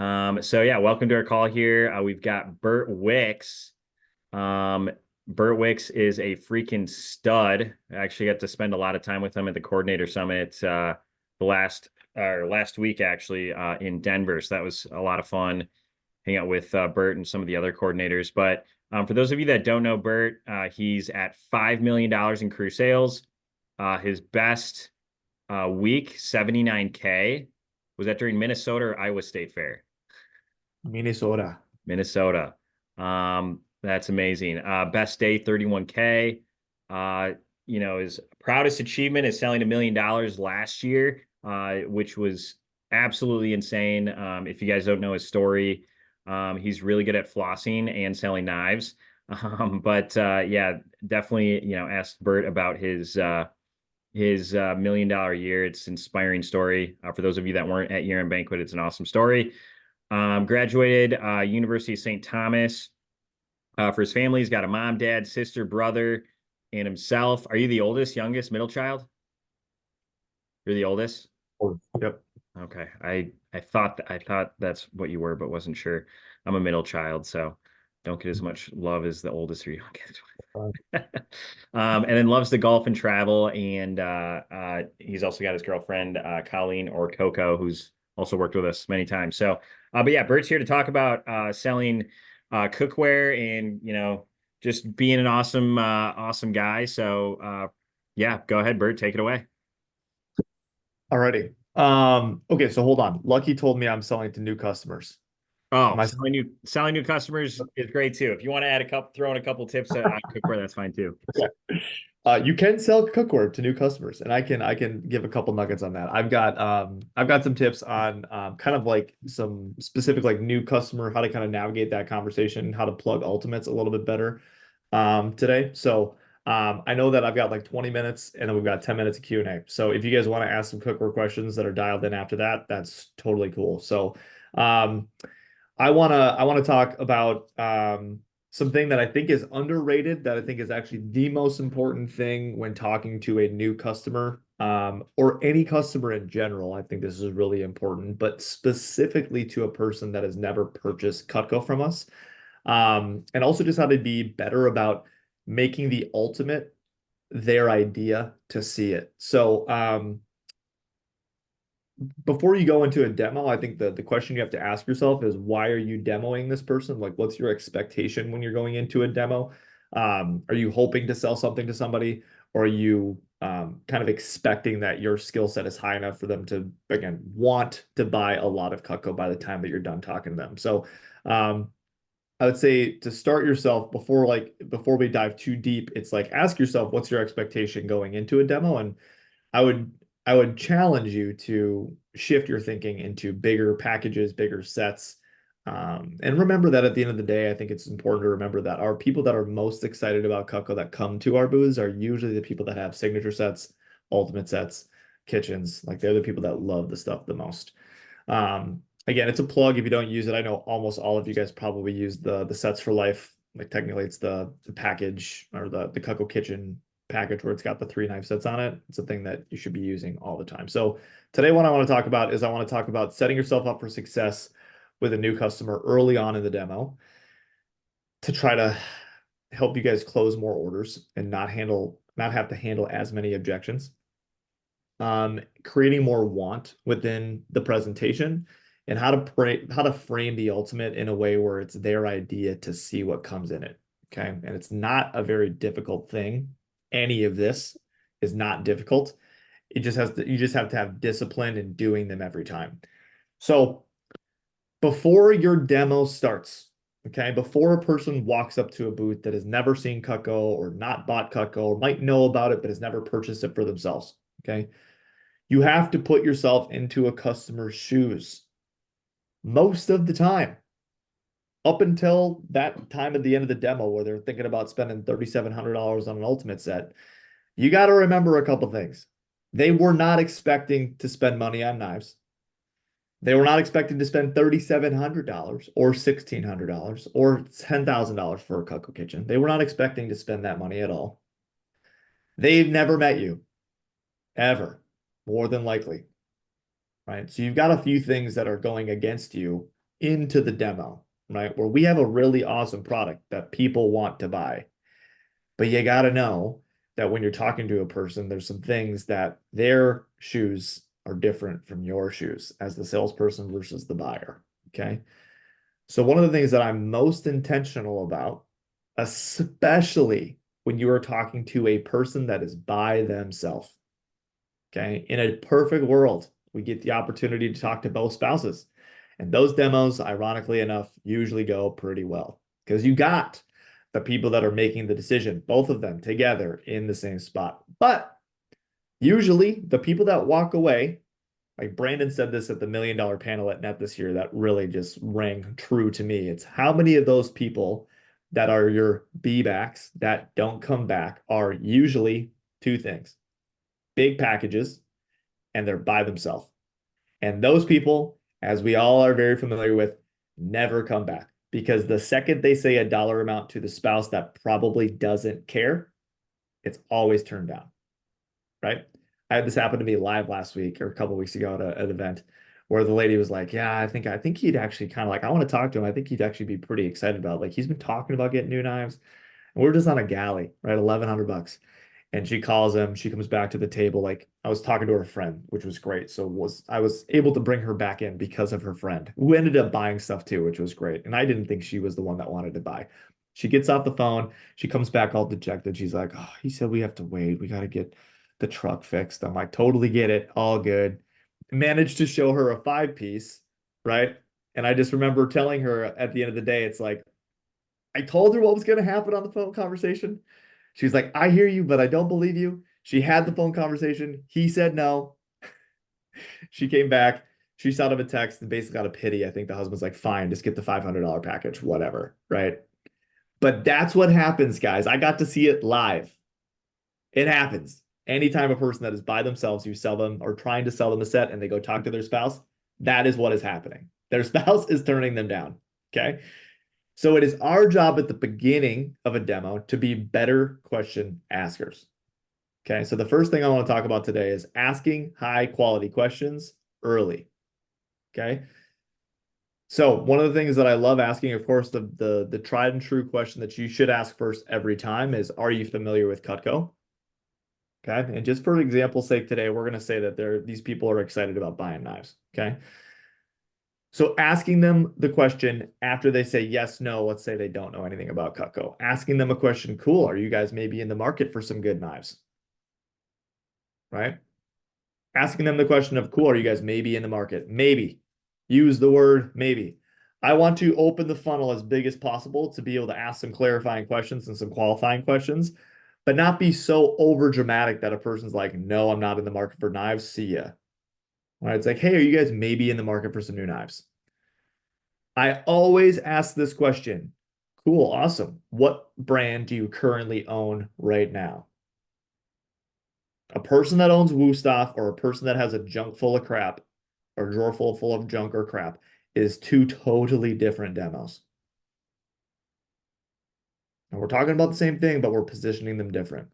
So yeah, welcome to our call here. We've got Bert Wicks. Um, Bert Wicks is a freaking stud. I actually got to spend a lot of time with him at the coordinator summit the last week actually in Denver. So that was a lot of fun hang out with Bert and some of the other coordinators. But for those of you that don't know Bert, he's at $5 million in crew sales. His best week, 79K. Was that during Minnesota or Iowa State Fair? Minnesota. Minnesota. That's amazing. Best day, 31K. His proudest achievement is selling $1 million last year, which was absolutely insane. If you guys don't know his story, he's really good at flossing and selling knives. But yeah, definitely, ask Bert about his $1 million year. It's an inspiring story. For those of you that weren't at year-end banquet, it's an awesome story. Graduated University of St. Thomas. For his family, he's got a mom, dad, sister, brother, and himself. Are you the oldest, youngest, middle child? You're the oldest? Oh, yep. Okay. I thought that's what you were, but wasn't sure. I'm a middle child, so don't get as much love as the oldest or youngest. And then loves to golf and travel. And he's also got his girlfriend, Colleen or Coco, who's also worked with us many times. So, but yeah, Bert's here to talk about selling cookware and, just being an awesome guy. So, yeah, go ahead, Bert, take it away. Alrighty. Okay, so hold on. Lucky told me I'm selling to new customers. Oh, Am I selling new customers is great too. If you want to add throw in a couple tips on cookware, that's fine too. okay? You can sell cookware to new customers, and I can give a couple nuggets on that. I've got some tips on kind of like some specific like new customer, how to kind of navigate that conversation, how to plug ultimates a little bit better today. So I know that I've got like 20 minutes and then we've got 10 minutes of Q&A. So if you guys want to ask some cookware questions that are dialed in after that, that's totally cool. So um I wanna talk about something that I think is underrated, that I think is actually the most important thing when talking to a new customer, or any customer in general. I think this is really important, but specifically to a person that has never purchased Cutco from us. And also just how to be better about making the ultimate their idea to see it. So before you go into a demo, I think the question you have to ask yourself is, why are you demoing this person? Like, what's your expectation when you're going into a demo? Are you hoping to sell something to somebody, or are you kind of expecting that your skill set is high enough for them to, again, want to buy a lot of Cutco by the time that you're done talking to them? So, I would say to start yourself before we dive too deep, it's like ask yourself, what's your expectation going into a demo? And I would I would challenge you to shift your thinking into bigger packages, bigger sets. And remember that at the end of the day, I think it's important to remember that our people that are most excited about Cutco that come to our booths are usually the people that have signature sets, ultimate sets, kitchens. Like they're the people that love the stuff the most. Again, it's a plug if you don't use it. I know almost all of you guys probably use the sets for life. Like technically it's the package or the Cutco kitchen package where it's got the 3 knife sets on it. It's a thing that you should be using all the time. So today what I want to talk about is I want to talk about setting yourself up for success with a new customer early on in the demo to try to help you guys close more orders and not have to handle as many objections. Creating more want within the presentation, and how to frame the ultimate in a way where it's their idea to see what comes in it. Okay. And it's not a very difficult thing. Any of this is not difficult. You just have to have discipline in doing them every time. So before your demo starts, okay, before a person walks up to a booth that has never seen Cutco or not bought Cutco or might know about it but has never purchased it for themselves, okay, you have to put yourself into a customer's shoes most of the time, up until that time at the end of the demo where they're thinking about spending $3,700 on an ultimate set. You got to remember a couple things. They were not expecting to spend money on knives. They were not expecting to spend $3,700 or $1,600 or $10,000 for a Cutco kitchen. They were not expecting to spend that money at all. They've never met you, ever, more than likely, right? So you've got a few things that are going against you into the demo, right? Where we have a really awesome product that people want to buy. But you got to know that when you're talking to a person, there's some things that their shoes are different from your shoes as the salesperson versus the buyer. Okay. So, one of the things that I'm most intentional about, especially when you are talking to a person that is by themselves, okay, in a perfect world, we get the opportunity to talk to both spouses. And those demos, ironically enough, usually go pretty well because you got the people that are making the decision, both of them together in the same spot. But usually the people that walk away, like Brandon said this at the $1 million panel at Net this year, that really just rang true to me. It's how many of those people that are your B backs that don't come back are usually two things: big packages, and they're by themselves. And those people, as we all are very familiar with, never come back because the second they say a dollar amount to the spouse that probably doesn't care, it's always turned down, right? I had this happen to me live last week or a couple weeks ago at an event where the lady was like, "Yeah, I think he'd actually kind of like, I want to talk to him. I think he'd actually be pretty excited about it. Like he's been talking about getting new knives, and we're just on a galley, right? $1,100." And she calls him. She comes back to the table. Like I was talking to her friend, which was great. So I was able to bring her back in because of her friend, who ended up buying stuff too, which was great. And I didn't think she was the one that wanted to buy. She gets off the phone. She comes back all dejected. She's like, "Oh, he said we have to wait. We got to get the truck fixed." I'm like, "Totally get it. All good." Managed to show her a 5 piece, right? And I just remember telling her at the end of the day, it's like, I told her what was going to happen on the phone conversation. She's like, "I hear you, but I don't believe you." She had the phone conversation. He said no. She came back. She sent him a text and basically got a pity. I think the husband's like, "Fine, just get the $500 package, whatever." Right. But that's what happens, guys. I got to see it live. It happens. Anytime a person that is by themselves, you sell them or trying to sell them a set and they go talk to their spouse, that is what is happening. Their spouse is turning them down. Okay. So it is our job at the beginning of a demo to be better question askers. Okay, so the first thing I want to talk about today is asking high quality questions early. Okay. So one of the things that I love asking, of course, the tried and true question that you should ask first every time is, are you familiar with Cutco? Okay. And just for example's sake today, we're going to say that these people are excited about buying knives. Okay. So asking them the question after they say yes, no, let's say they don't know anything about Cutco. Asking them a question, cool, are you guys maybe in the market for some good knives? Right? Asking them the question of, cool, are you guys maybe in the market? Maybe. Use the word maybe. I want to open the funnel as big as possible to be able to ask some clarifying questions and some qualifying questions, but not be so over dramatic that a person's like, "No, I'm not in the market for knives. See ya." All right. It's like, "Hey, are you guys maybe in the market for some new knives?" I always ask this question. Cool, awesome. What brand do you currently own right now? A person that owns Woostoff or a person that has a junk full of crap or a drawer full of junk or crap is two totally different demos. And we're talking about the same thing, but we're positioning them different.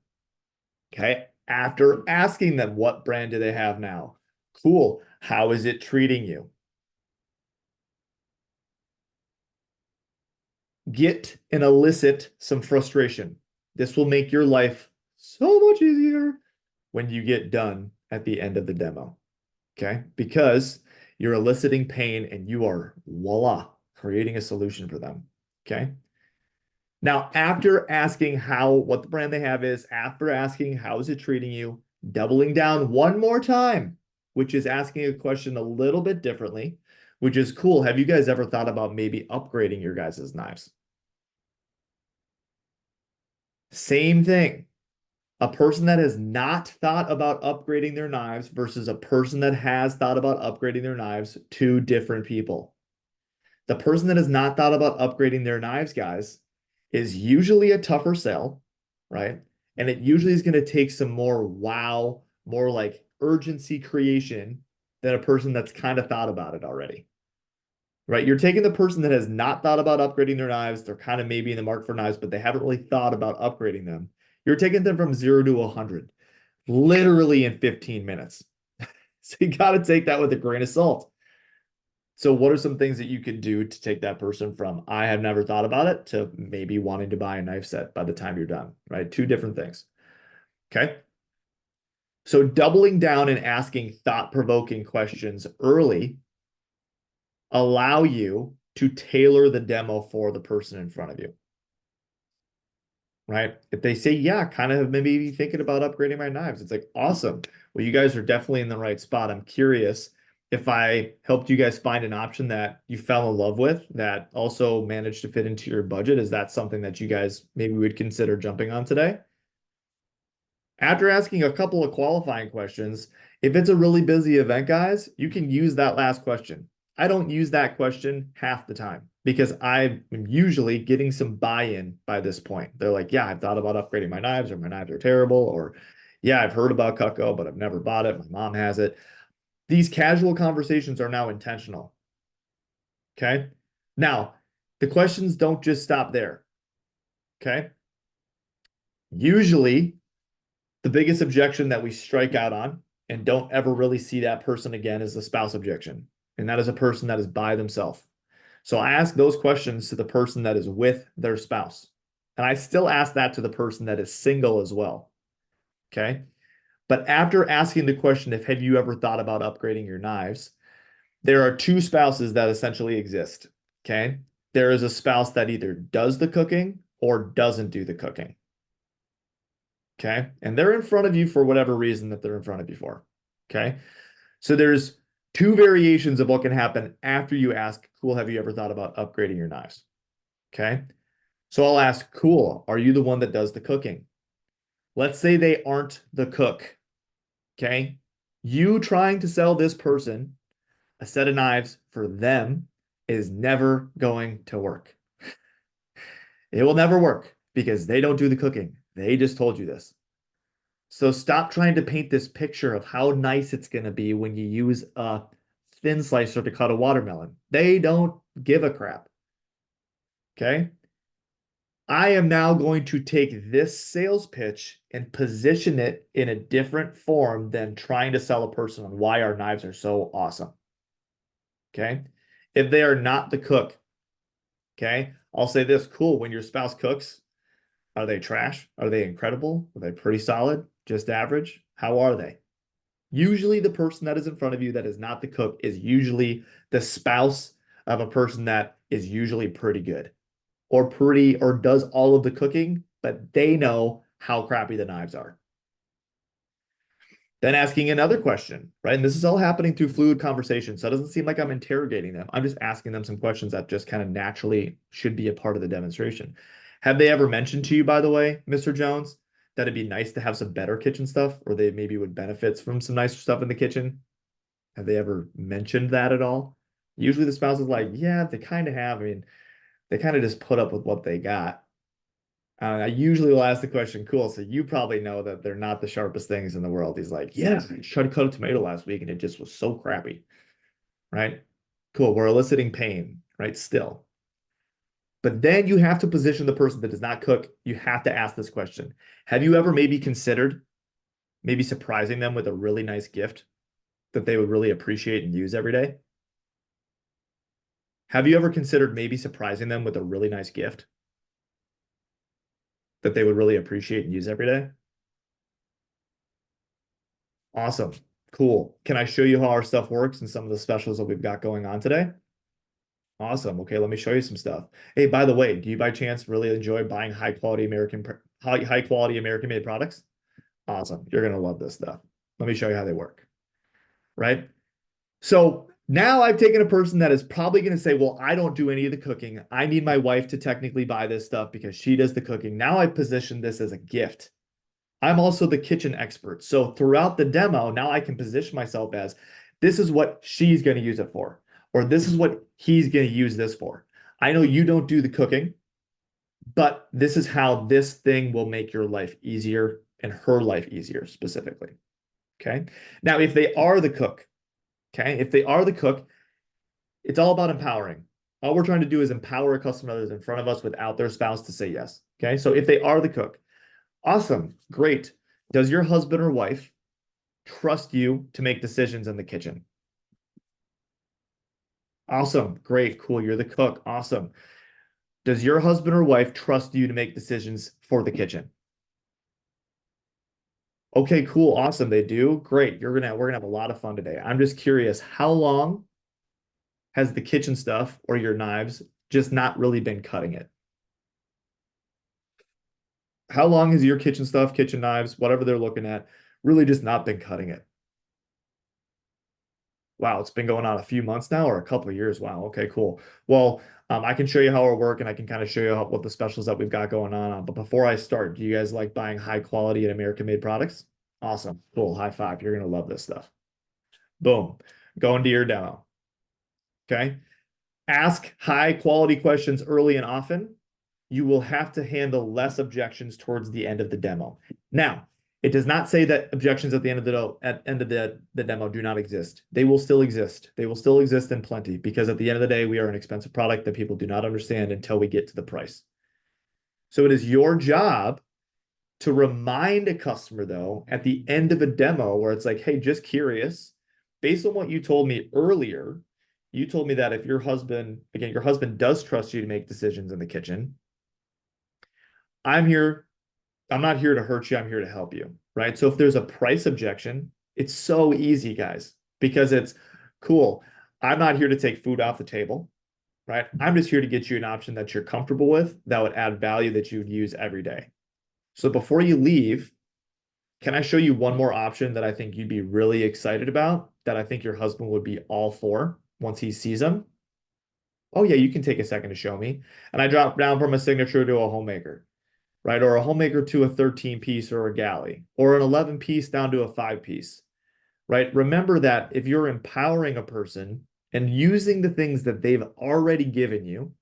Okay. After asking them what brand do they have now? Cool. How is it treating you? Get and elicit some frustration. This will make your life so much easier when you get done at the end of the demo. Okay. Because you're eliciting pain and you are, voila, creating a solution for them. Okay. Now, after asking what the brand they have is, after asking how is it treating you, doubling down one more time, which is asking a question a little bit differently, which is, cool. Have you guys ever thought about maybe upgrading your guys' knives? Same thing. A person that has not thought about upgrading their knives versus a person that has thought about upgrading their knives, two different people. The person that has not thought about upgrading their knives, guys, is usually a tougher sell, right? And it usually is going to take some more wow, more like urgency creation than a person that's kind of thought about it already, right? You're taking the person that has not thought about upgrading their knives. They're kind of maybe in the market for knives, but they haven't really thought about upgrading them. You're taking them from 0 to 100, literally in 15 minutes. So you got to take that with a grain of salt. So what are some things that you could do to take that person from I have never thought about it to maybe wanting to buy a knife set by the time you're done, right? Two different things. Okay. So doubling down and asking thought-provoking questions early allow you to tailor the demo for the person in front of you, right? If they say, yeah, kind of maybe thinking about upgrading my knives, it's like, awesome. Well, you guys are definitely in the right spot. I'm curious if I helped you guys find an option that you fell in love with that also managed to fit into your budget. Is that something that you guys maybe would consider jumping on today? After asking a couple of qualifying questions, if it's a really busy event, guys, you can use that last question. I don't use that question half the time because I'm usually getting some buy-in by this point. They're like, yeah, I've thought about upgrading my knives, or my knives are terrible, or yeah, I've heard about Cutco, but I've never bought it. My mom has it. These casual conversations are now intentional. Okay. Now, the questions don't just stop there. Okay. Usually, the biggest objection that we strike out on and don't ever really see that person again is the spouse objection. And that is a person that is by themselves. So I ask those questions to the person that is with their spouse. And I still ask that to the person that is single as well. Okay. But after asking the question, if have you ever thought about upgrading your knives, there are two spouses that essentially exist. Okay. There is a spouse that either does the cooking or doesn't do the cooking. Okay. And they're in front of you for whatever reason that they're in front of you for. Okay. So there's two variations of what can happen after you ask, cool, have you ever thought about upgrading your knives? Okay. So I'll ask, cool, are you the one that does the cooking? Let's say they aren't the cook. Okay. You trying to sell this person a set of knives for them is never going to work. It will never work because they don't do the cooking. They just told you this. So stop trying to paint this picture of how nice it's going to be when you use a thin slicer to cut a watermelon. They don't give a crap. Okay. I am now going to take this sales pitch and position it in a different form than trying to sell a person on why our knives are so awesome. Okay. If they are not the cook, okay, I'll say this, cool. When your spouse cooks, are they trash? Are they incredible? Are they pretty solid? Just average? How are they? Usually the person that is in front of you that is not the cook is usually the spouse of a person that is usually pretty good or does all of the cooking, but they know how crappy the knives are. Then asking another question, right? And this is all happening through fluid conversation. So it doesn't seem like I'm interrogating them. I'm just asking them some questions that just kind of naturally should be a part of the demonstration. Have they ever mentioned to you, by the way, Mr. Jones, that it'd be nice to have some better kitchen stuff, or they maybe would benefit from some nicer stuff in the kitchen? Have they ever mentioned that at all? Usually the spouse is like, yeah, they kind of have. I mean, they kind of just put up with what they got. I usually will ask the question, cool, so you probably know that they're not the sharpest things in the world. He's like, yeah, I tried to cut a tomato last week and it just was so crappy, right? Cool, we're eliciting pain, right? Still. But then you have to position the person that does not cook. You have to ask this question. Have you ever maybe considered maybe surprising them with a really nice gift that they would really appreciate and use every day? Have you ever considered maybe surprising them with a really nice gift that they would really appreciate and use every day? Awesome. Cool. Can I show you how our stuff works and some of the specials that we've got going on today? Awesome. Okay, let me show you some stuff. Hey, by the way, do you by chance really enjoy buying high quality American made products? Awesome. You're gonna love this stuff. Let me show you how they work. Right? So now I've taken a person that is probably going to say, well, I don't do any of the cooking. I need my wife to technically buy this stuff because she does the cooking. Now I position this as a gift. I'm also the kitchen expert. So throughout the demo, now I can position myself as this is what she's going to use it for, or this is what he's going to use this for. I know you don't do the cooking, but this is how this thing will make your life easier and her life easier specifically. Okay. Now, if they are the cook, okay, if they are the cook, it's all about empowering. All we're trying to do is empower a customer that is in front of us without their spouse to say yes. Okay. So if they are the cook, awesome, great. Does your husband or wife trust you to make decisions in the kitchen? Awesome. Great. Cool. You're the cook. Awesome. Does your husband or wife trust you to make decisions for the kitchen? Okay, cool. Awesome. They do. Great. We're gonna have a lot of fun today. I'm just curious, how long has the kitchen stuff or your knives just not really been cutting it? How long has your kitchen stuff, kitchen knives, whatever they're looking at, really just not been cutting it? Wow, it's been going on a few months now or a couple of years. Wow. Okay, cool. Well, I can show you how we work and I can kind of show you what the specials that we've got going on. But before I start, do you guys like buying high quality and American made products? Awesome. Cool. High five. You're going to love this stuff. Boom. Go into your demo. Okay. Ask high quality questions early and often. You will have to handle less objections towards the end of the demo. Now, it does not say that objections at the end of the demo do not exist. They will still exist. They will still exist in plenty because at the end of the day, we are an expensive product that people do not understand until we get to the price. So it is your job to remind a customer, though, at the end of a demo where it's like, hey, just curious, based on what you told me earlier, you told me that if your husband, again, your husband does trust you to make decisions in the kitchen. I'm here. I'm not here to hurt you. I'm here to help you. Right. So if there's a price objection, it's so easy, guys, because it's cool. I'm not here to take food off the table. Right. I'm just here to get you an option that you're comfortable with that would add value that you would use every day. So before you leave, can I show you one more option that I think you'd be really excited about that I think your husband would be all for once he sees them? Oh, yeah, you can take a second to show me. And I drop down from a signature to a homemaker, right? Or a homemaker to a 13 piece or a galley, or an 11 piece down to a 5 piece, right? Remember that if you're empowering a person and using the things that they've already given you,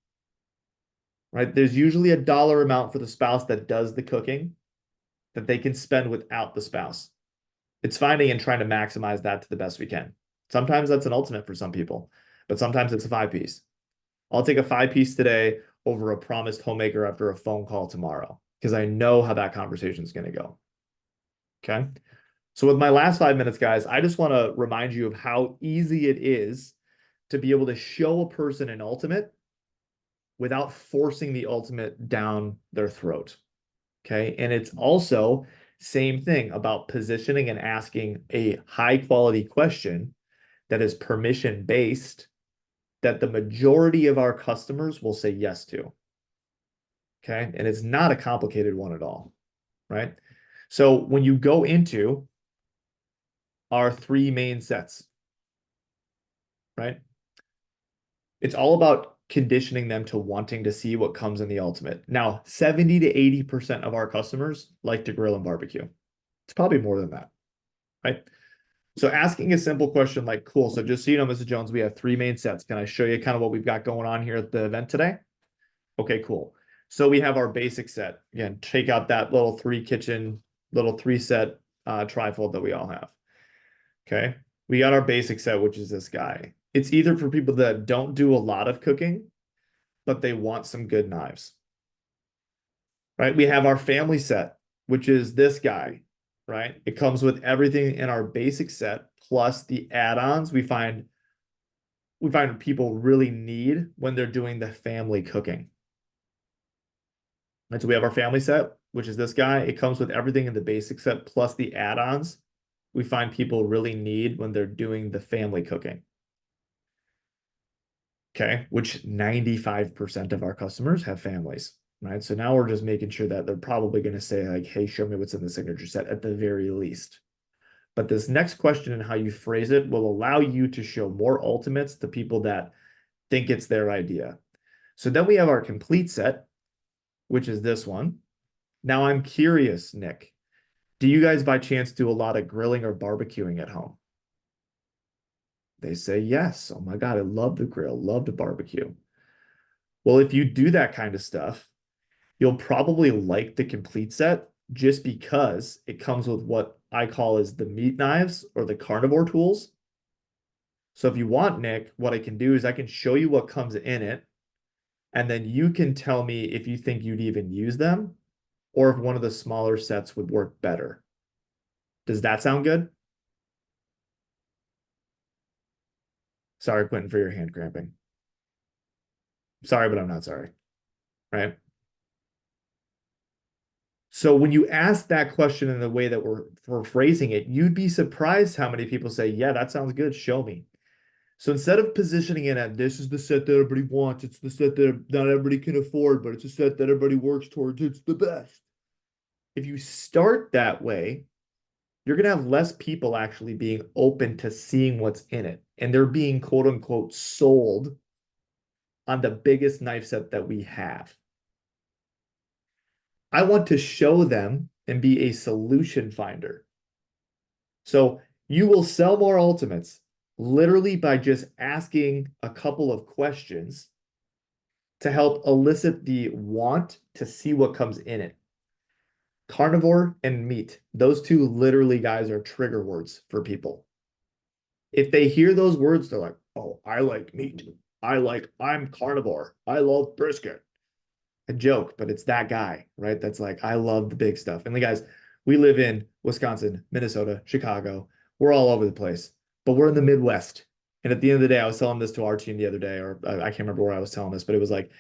right? There's usually a dollar amount for the spouse that does the cooking that they can spend without the spouse. It's finding and trying to maximize that to the best we can. Sometimes that's an ultimate for some people, but sometimes it's a 5 piece. I'll take a 5 piece today over a promised homemaker after a phone call tomorrow because I know how that conversation is going to go. Okay. So, with my last 5 minutes, guys, I just want to remind you of how easy it is to be able to show a person an ultimate without forcing the ultimate down their throat. Okay. And it's also same thing about positioning and asking a high quality question that is permission based that the majority of our customers will say yes to. Okay. And it's not a complicated one at all. Right. So when you go into our 3 main sets, right, it's all about conditioning them to wanting to see what comes in the ultimate. Now, 70 to 80% of our customers like to grill and barbecue. It's probably more than that. Right. So asking a simple question like, cool. So just so you know, Mrs. Jones, we have 3 main sets. Can I show you kind of what we've got going on here at the event today? Okay, cool. So we have our basic set. Again, take out that little 3 set trifold that we all have. Okay. We got our basic set, which is this guy. It's either for people that don't do a lot of cooking, but they want some good knives. Right. We have our family set, which is this guy. Right. It comes with everything in our basic set plus the add-ons we find people really need when they're doing the family cooking. And so we have our family set, which is this guy. It comes with everything in the basic set plus the add-ons we find people really need when they're doing the family cooking. Okay, which 95% of our customers have families, right? So now we're just making sure that they're probably going to say like, hey, show me what's in the signature set at the very least. But this next question and how you phrase it will allow you to show more ultimates to people that think it's their idea. So then we have our complete set, which is this one. Now I'm curious, Nick, do you guys by chance do a lot of grilling or barbecuing at home? They say yes. Oh my God, I love to grill, love to barbecue. Well, if you do that kind of stuff, you'll probably like the complete set just because it comes with what I call as the meat knives or the carnivore tools. So if you want, Nick, what I can do is I can show you what comes in it, and then you can tell me if you think you'd even use them or if one of the smaller sets would work better. Does that sound good? Sorry, Quentin, for your hand cramping. Sorry, but I'm not sorry. Right. So when you ask that question in the way that we're phrasing it, you'd be surprised how many people say, yeah, that sounds good. Show me. So instead of positioning it at this is the set that everybody wants, it's the set that not everybody can afford, but it's a set that everybody works towards, it's the best. If you start that way, you're going to have less people actually being open to seeing what's in it. And they're being quote unquote sold on the biggest knife set that we have. I want to show them and be a solution finder. So you will sell more ultimates literally by just asking a couple of questions to help elicit the want to see what comes in it. Carnivore and meat, those two literally, guys, are trigger words for people. If they hear those words, they're like, oh, I like meat. I'm carnivore. I love brisket. A joke, but it's that guy, right? That's like, I love the big stuff. And the guys, we live in Wisconsin, Minnesota, Chicago. We're all over the place, but we're in the Midwest. And at the end of the day, I was telling this to our team the other day, or I can't remember where I was telling this, but it was like,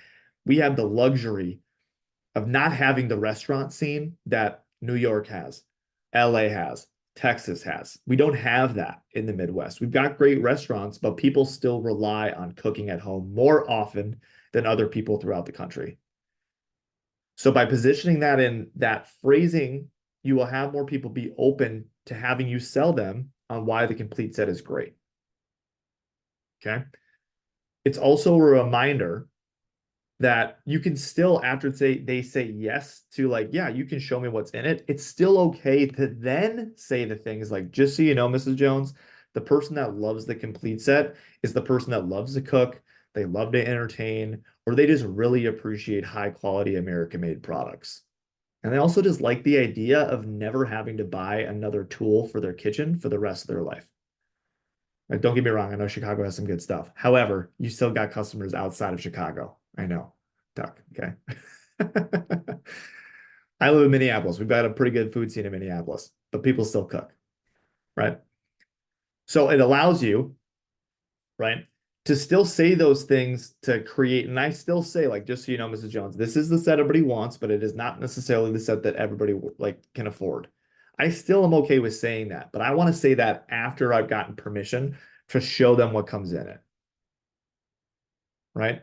we have the luxury of not having the restaurant scene that New York has, LA has, Texas has. We don't have that in the Midwest. We've got great restaurants, but people still rely on cooking at home more often than other people throughout the country. So by positioning that in that phrasing, you will have more people be open to having you sell them on why the complete set is great. Okay. It's also a reminder that you can still, after they say yes to like, yeah, you can show me what's in it. It's still okay to then say the things like, just so you know, Mrs. Jones, the person that loves the complete set is the person that loves to cook, they love to entertain, or they just really appreciate high quality American made products. And they also just like the idea of never having to buy another tool for their kitchen for the rest of their life. Like, don't get me wrong, I know Chicago has some good stuff. However, you still got customers outside of Chicago. I know. Duck. Okay. I live in Minneapolis. We've got a pretty good food scene in Minneapolis, but people still cook, right? So it allows you, right, to still say those things to create. And I still say, like, just so you know, Mrs. Jones, this is the set everybody wants, but it is not necessarily the set that everybody like can afford. I still am okay with saying that, but I want to say that after I've gotten permission to show them what comes in it, right?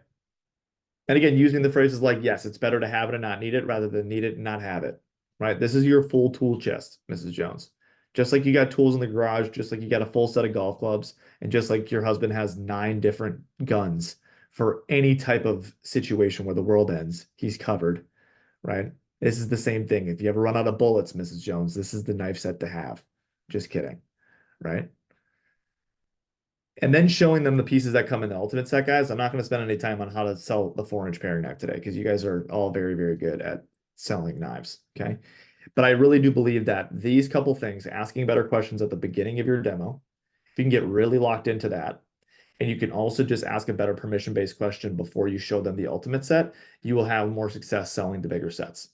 And again, using the phrases like, yes, it's better to have it and not need it rather than need it and not have it, right? This is your full tool chest, Mrs. Jones. Just like you got tools in the garage, just like you got a full set of golf clubs, and just like your husband has 9 different guns for any type of situation where the world ends, he's covered, right? This is the same thing. If you ever run out of bullets, Mrs. Jones, this is the knife set to have. Just kidding, right? And then showing them the pieces that come in the ultimate set, guys. I'm not going to spend any time on how to sell the 4-inch paring knife today because you guys are all very, very good at selling knives. Okay. But I really do believe that these couple things, asking better questions at the beginning of your demo, if you can get really locked into that, and you can also just ask a better permission-based question before you show them the ultimate set, you will have more success selling the bigger sets,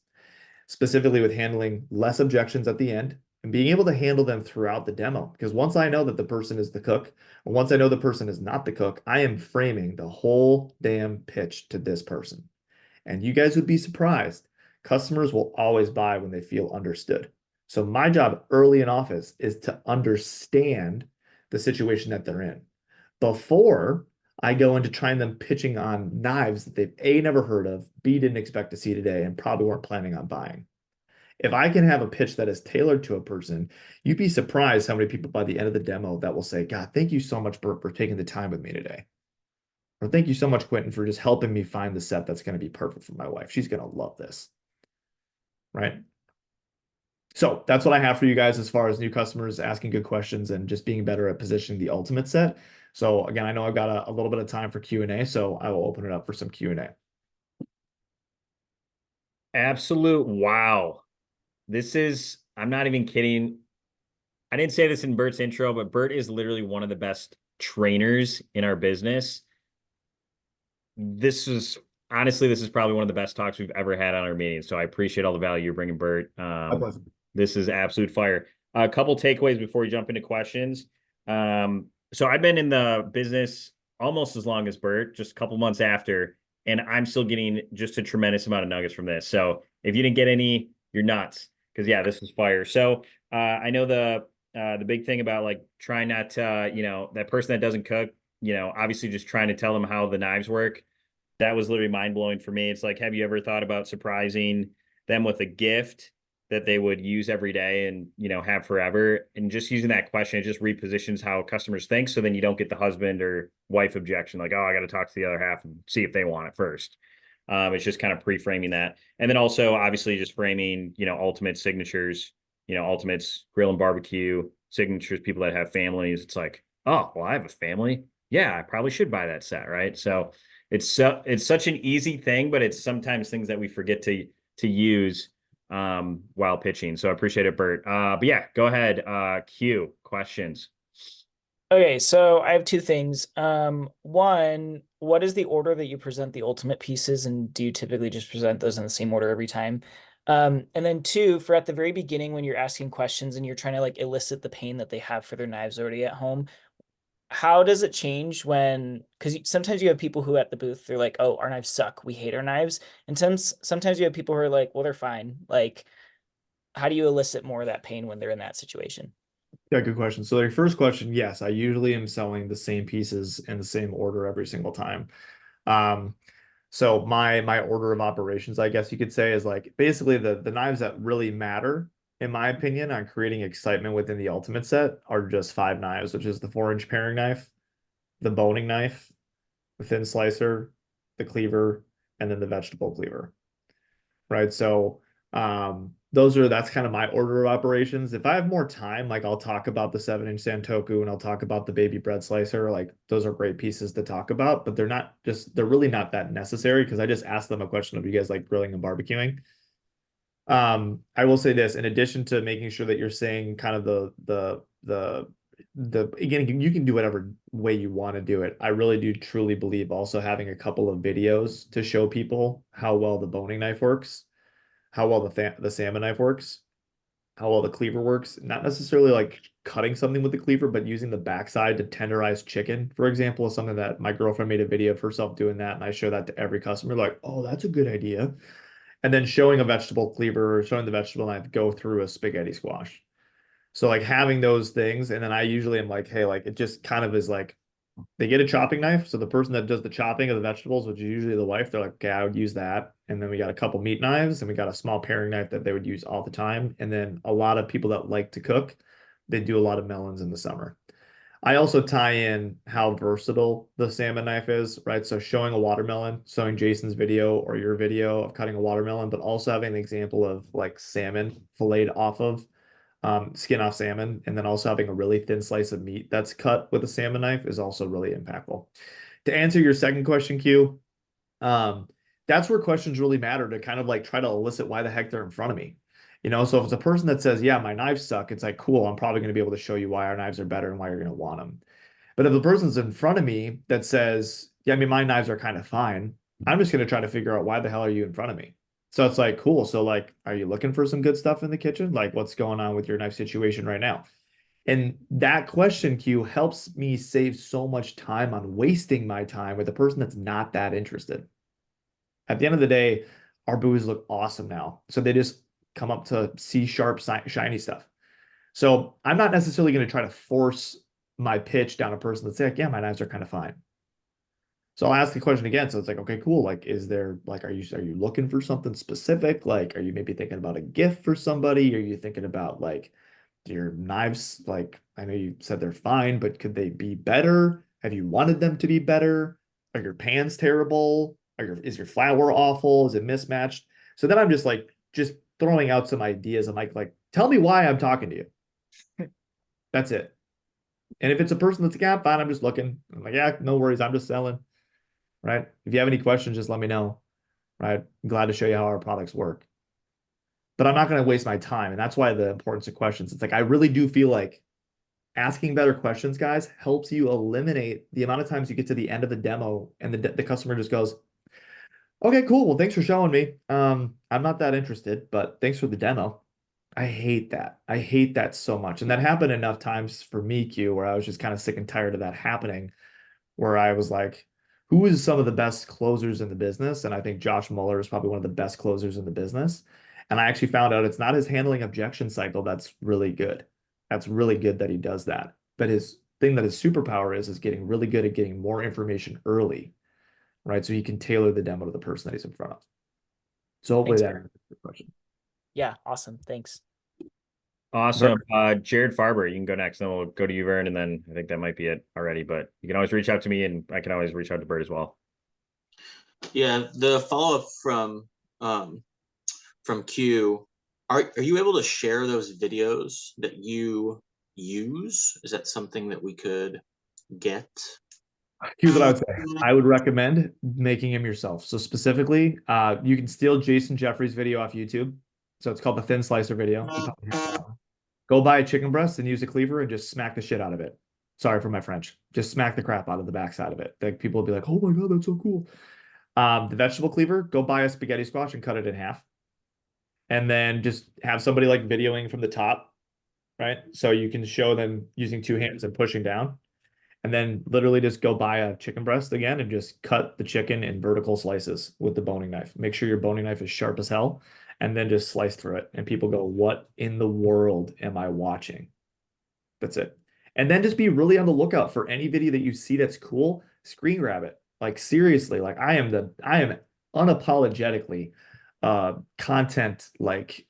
specifically with handling less objections at the end and being able to handle them throughout the demo. Because once I know that the person is the cook, or once I know the person is not the cook, I am framing the whole damn pitch to this person. And you guys would be surprised. Customers will always buy when they feel understood. So my job early in office is to understand the situation that they're in before I go into trying them pitching on knives that they've A, never heard of, B, didn't expect to see today, and probably weren't planning on buying. If I can have a pitch that is tailored to a person, you'd be surprised how many people by the end of the demo that will say, God, thank you so much, Bert, for taking the time with me today. Or thank you so much, Quentin, for just helping me find the set that's going to be perfect for my wife. She's going to love this. Right. So that's what I have for you guys as far as new customers asking good questions and just being better at positioning the ultimate set. So again, I know I've got a little bit of time for Q&A, so I will open it up for some Q&A. Absolute wow. I'm not even kidding. I didn't say this in Bert's intro, but Bert is literally one of the best trainers in our business. This is honestly, this is probably one of the best talks we've ever had on our meeting. So I appreciate all the value you're bringing, Bert. My pleasure. This is absolute fire. A couple takeaways before we jump into questions. So I've been in the business almost as long as Bert, just a couple months after. and I'm still getting just a tremendous amount of nuggets from this. So if you didn't get any, you're nuts. Because yeah, this was fire. So I know the big thing about like trying not to, that person that doesn't cook, obviously just trying to tell them how the knives work. That was literally mind blowing for me. It's like, have you ever thought about surprising them with a gift that they would use every day and have forever? And just using that question, it just repositions how customers think. So then you don't get the husband or wife objection, like, oh, I got to talk to the other half and see if they want it first. It's just kind of pre-framing that, and then also obviously just framing, ultimate signatures, ultimates grill and barbecue signatures, people that have families. It's like, oh, well, I have a family. Yeah, I probably should buy that set, right? So it's such an easy thing, but it's sometimes things that we forget to use while pitching. So I appreciate it, Bert. But yeah, go ahead. Q questions. Okay, so I have two things. One, what is the order that you present the ultimate pieces, and do you typically just present those in the same order every time? And then two, for at the very beginning when you're asking questions and you're trying to like elicit the pain that they have for their knives already at home, how does it change when, because sometimes you have people who at the booth, they're like, oh, our knives suck, we hate our knives. And sometimes you have people who are like, well, they're fine. Like, how do you elicit more of that pain when they're in that situation? Yeah, good question. So your first question, yes, I usually am selling the same pieces in the same order every single time. Um, so my order of operations, I guess you could say, is like basically the knives that really matter, in my opinion, on creating excitement within the ultimate set are just five knives, which is the 4-inch paring knife, the boning knife, the thin slicer, the cleaver, and then the vegetable cleaver. Right. So that's kind of my order of operations. If I have more time, like I'll talk about the 7-inch Santoku and I'll talk about the baby bread slicer. Like those are great pieces to talk about, but they're really not that necessary because I just asked them a question of you guys like grilling and barbecuing. I will say this, in addition to making sure that you're saying kind of the again, you can do whatever way you want to do it. I really do truly believe also having a couple of videos to show people how well the boning knife works, how well the salmon knife works, how well the cleaver works. Not necessarily like cutting something with the cleaver, but using the backside to tenderize chicken, for example, is something that my girlfriend made a video of herself doing that, and I show that to every customer, like, oh, that's a good idea. And then showing a vegetable cleaver, showing the vegetable knife go through a spaghetti squash. So like having those things, and then I usually am like, hey, like it just kind of is like they get a chopping knife. So the person that does the chopping of the vegetables, which is usually the wife, they're like, okay, I would use that. And then we got a couple meat knives and we got a small paring knife that they would use all the time. And then a lot of people that like to cook, they do a lot of melons in the summer. I also tie in how versatile the salmon knife is, right? So showing a watermelon, showing Jason's video or your video of cutting a watermelon, but also having an example of like salmon filleted off of skin off salmon, and then also having a really thin slice of meat that's cut with a salmon knife is also really impactful. To answer your second question, Q, um, that's where questions really matter to kind of like try to elicit why the heck they're in front of me. So if it's a person that says, yeah, my knives suck, it's like, cool, I'm probably going to be able to show you why our knives are better and why you're going to want them. But if the person's in front of me that says, yeah, I mean, my knives are kind of fine, I'm just going to try to figure out why the hell are you in front of me? So it's like, cool. So like, are you looking for some good stuff in the kitchen? Like what's going on with your knife situation right now? And that question queue helps me save so much time on wasting my time with a person that's not that interested. At the end of the day, our buoys look awesome now. So they just come up to see sharp, shiny stuff. So I'm not necessarily going to try to force my pitch down a person that's like, yeah, my knives are kind of fine. So I'll ask the question again. So it's like, okay, cool. Like, is there like, are you looking for something specific? Like, are you maybe thinking about a gift for somebody? Are you thinking about like your knives? Like, I know you said they're fine, but could they be better? Have you wanted them to be better? Are your pans terrible? Is your flour awful? Is it mismatched? So then I'm just throwing out some ideas. I'm like, tell me why I'm talking to you. That's it. And if it's a person that's like, yeah, fine, I'm just looking. I'm like, yeah, no worries. I'm just selling. Right? If you have any questions, just let me know. Right? I'm glad to show you how our products work. But I'm not going to waste my time. And that's why the importance of questions. It's like I really do feel like asking better questions, guys, helps you eliminate the amount of times you get to the end of the demo and the customer just goes, okay, cool. Well, thanks for showing me. I'm not that interested, but thanks for the demo. I hate that. I hate that so much. And that happened enough times for me, Q, where I was just kind of sick and tired of that happening, where I was like, who is some of the best closers in the business. And I think Josh Mueller is probably one of the best closers in the business. And I actually found out it's not his handling objection cycle that's really good. That's really good that he does that. But his thing that his superpower is getting really good at getting more information early, right? So he can tailor the demo to the person that he's in front of. So hopefully Thanks, that Bert. answers the question. Yeah, awesome. Thanks. Awesome. Jared Farber, you can go next, then we'll go to you, Vern, and then I think that might be it already. But you can always reach out to me, and I can always reach out to Bert as well. Yeah, the follow-up from Q, are you able to share those videos that you use? Is that something that we could get? Here's what I would say. I would recommend making him yourself. So specifically, you can steal Jason Jeffrey's video off YouTube. So it's called the thin slicer video. You probably have that one. Go buy a chicken breast and use a cleaver and just smack the shit out of it. Sorry for my French. Just smack the crap out of the backside of it. Like people will be like, "Oh my God, that's so cool." The vegetable cleaver, go buy a spaghetti squash and cut it in half. And then just have somebody like videoing from the top, right? So you can show them using two hands and pushing down. And then literally just go buy a chicken breast again and just cut the chicken in vertical slices with the boning knife. Make sure your boning knife is sharp as hell, and then just slice through it. And people go, "What in the world am I watching?" That's it. And then just be really on the lookout for any video that you see that's cool, screen grab it. Like seriously, like I am unapologetically content like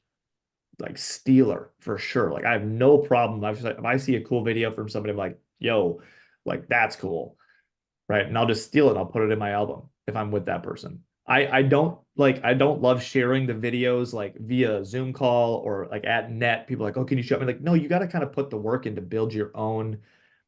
stealer for sure. Like I have no problem. If I see a cool video from somebody, I'm like, "Yo, like that's cool," right? And I'll just steal it and I'll put it in my album if I'm with that person. I don't love sharing the videos like via Zoom call or like at net. People are like, "Oh, can you show me?" Like, no, you got to kind of put the work in to build your own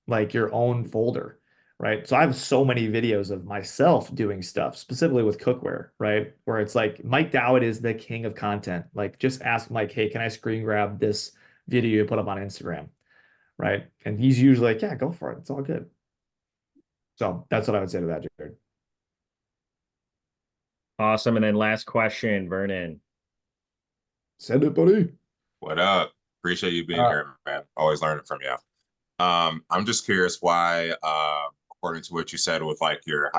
folder, right? So I have so many videos of myself doing stuff, specifically with cookware, right? Where it's like Mike Dowd is the king of content. Like just ask Mike, "Hey, can I screen grab this video you put up on Instagram?" Right? And he's usually like, "Yeah, go for it. It's all good." So that's what I would say to that, Jared. Awesome. And then last question, Vernon. Send it, buddy. What up? Appreciate you being here, man. Always learning from you. I'm just curious why, according to what you said with like your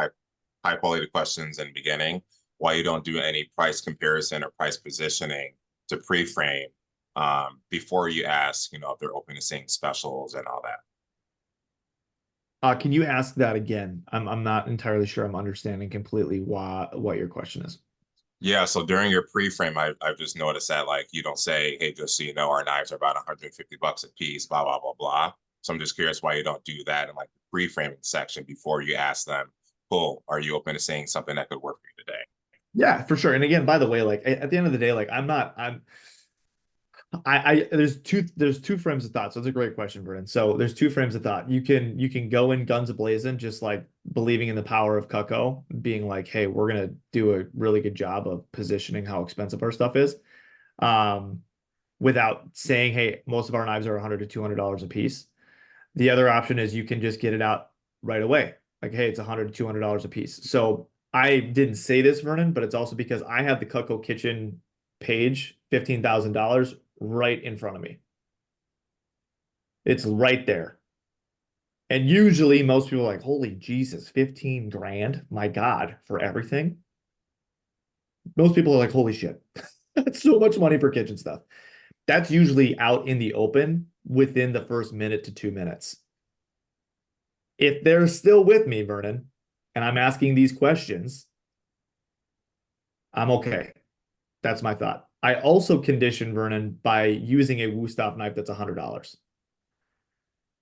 high quality questions in the beginning, why you don't do any price comparison or price positioning to pre-frame before you ask, if they're open to seeing specials and all that. Can you ask that again? I'm not entirely sure I'm understanding completely what your question is. Yeah, so during your pre-frame, I've just noticed that like you don't say, "Hey, just so you know, our knives are about 150 bucks a piece, blah, blah, blah, blah." So I'm just curious why you don't do that in like the pre-framing section before you ask them, "Cool, are you open to seeing something that could work for you today?" Yeah, for sure. And again, by the way, like at the end of the day, like there's two frames of thought. So it's a great question, Vernon. So there's two frames of thought. You can go in guns a-blazing, just like believing in the power of Cutco, being like, "Hey, we're gonna do a really good job of positioning how expensive our stuff is," without saying, "Hey, most of our knives are $100 to $200 a piece." The other option is you can just get it out right away. Like, "Hey, it's $100 to $200 a piece." So I didn't say this, Vernon, but it's also because I have the Cutco Kitchen page, $15,000 right in front of me. It's right there. And usually most people are like, "Holy Jesus, 15 grand, my God, for everything." Most people are like, "Holy shit, that's so much money for kitchen stuff." That's usually out in the open within the first minute to 2 minutes. If they're still with me, Vernon, and I'm asking these questions, I'm okay. That's my thought. I also condition Vernon by using a Wusthof knife that's $100.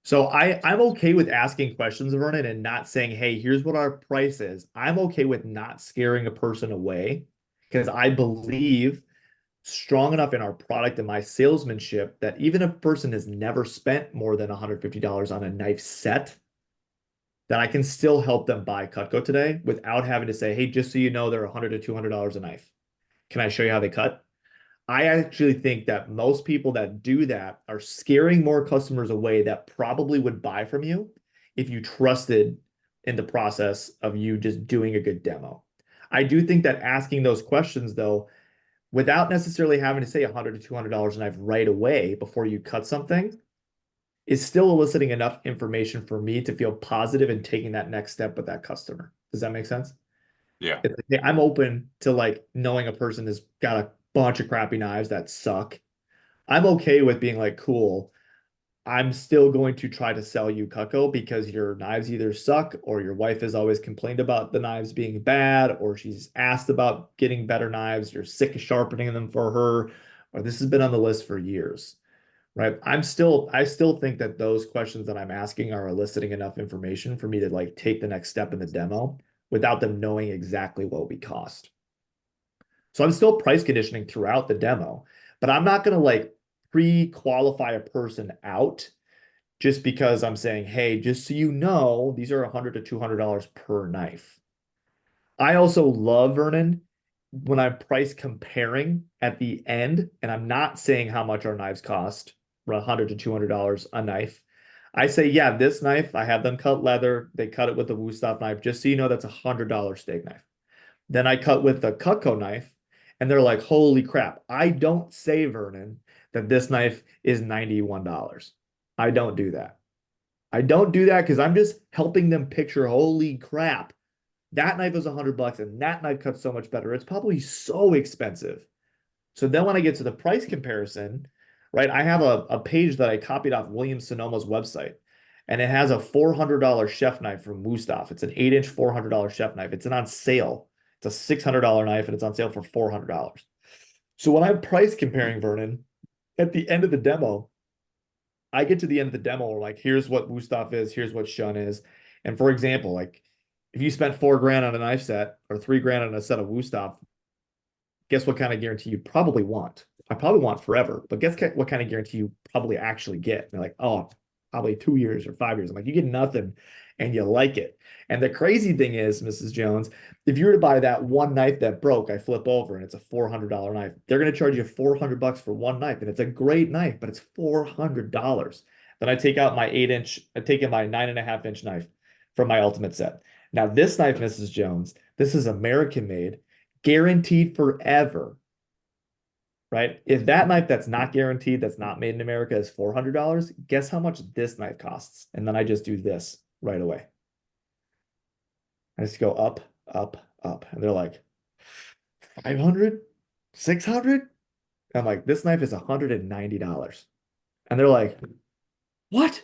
So I'm okay with asking questions of Vernon and not saying, "Hey, here's what our price is." I'm okay with not scaring a person away because I believe strong enough in our product and my salesmanship that even if a person has never spent more than $150 on a knife set, that I can still help them buy Cutco today without having to say, "Hey, just so you know, they're $100 to $200 a knife. Can I show you how they cut?" I actually think that most people that do that are scaring more customers away that probably would buy from you if you trusted in the process of you just doing a good demo. I do think that asking those questions, though, without necessarily having to say $100 to $200 a knife right away before you cut something, is still eliciting enough information for me to feel positive in taking that next step with that customer. Does that make sense? Yeah. It's like, hey, I'm open to like knowing a person has got a bunch of crappy knives that suck. I'm okay with being like, cool, I'm still going to try to sell you Cutco because your knives either suck or your wife has always complained about the knives being bad, or she's asked about getting better knives. You're sick of sharpening them for her, or this has been on the list for years, right? I still think that those questions that I'm asking are eliciting enough information for me to like take the next step in the demo without them knowing exactly what we cost. So I'm still price conditioning throughout the demo, but I'm not going to like pre-qualify a person out just because I'm saying, hey, just so you know, these are $100 to $200 per knife. I also love, Vernon, when I'm price comparing at the end, and I'm not saying how much our knives cost, $100 to $200 a knife. I say, yeah, this knife, I have them cut leather. They cut it with a Wusthof knife. Just so you know, that's a $100 steak knife. Then I cut with the Cutco knife, and they're like, holy crap. I don't say, Vernon, that this knife is $91. I don't do that. I don't do that because I'm just helping them picture, holy crap, that knife is $100 and that knife cuts so much better. It's probably so expensive. So then when I get to the price comparison, right, I have a page that I copied off William Sonoma's website, and it has a $400 chef knife from Wusthof. It's an 8-inch $400 chef knife. It's on sale. It's a $600 knife and it's on sale for $400. So when I'm price comparing, Vernon, at the end of the demo, I get to the end of the demo, like, here's what Wusthof is, here's what Shun is. And for example, like if you spent $4,000 on a knife set or $3,000 on a set of Wusthof, guess what kind of guarantee you probably want? I probably want forever, but guess what kind of guarantee you probably actually get? And they're like, oh, probably 2 years or 5 years. I'm like, you get nothing and you like it. And the crazy thing is, Mrs. Jones, if you were to buy that one knife that broke, I flip over and it's a $400 knife, they're going to charge you $400 for one knife. And it's a great knife, but it's $400. Then I take out my 8-inch, I take in my 9.5-inch knife from my ultimate set. Now, this knife, Mrs. Jones, this is American made, guaranteed forever, right? If that knife that's not guaranteed, that's not made in America is $400, guess how much this knife costs? And then I just do this right away. I just go up, up, up. And they're like, 500, 600? I'm like, this knife is $190. And they're like, what?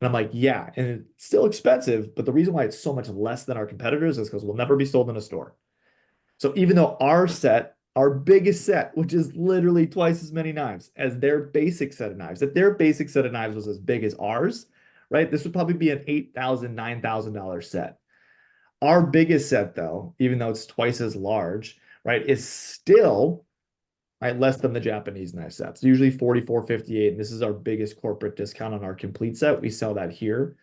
And I'm like, yeah. And it's still expensive, but the reason why it's so much less than our competitors is because we'll never be sold in a store. So even though our set, our biggest set, which is literally twice as many knives as their basic set of knives, if their basic set of knives was as big as ours, right, this would probably be an $8,000, $9,000 set. Our biggest set, though, even though it's twice as large, right, is still right, less than the Japanese knife sets. Usually 44.58, and this is our biggest corporate discount on our complete set. We sell that here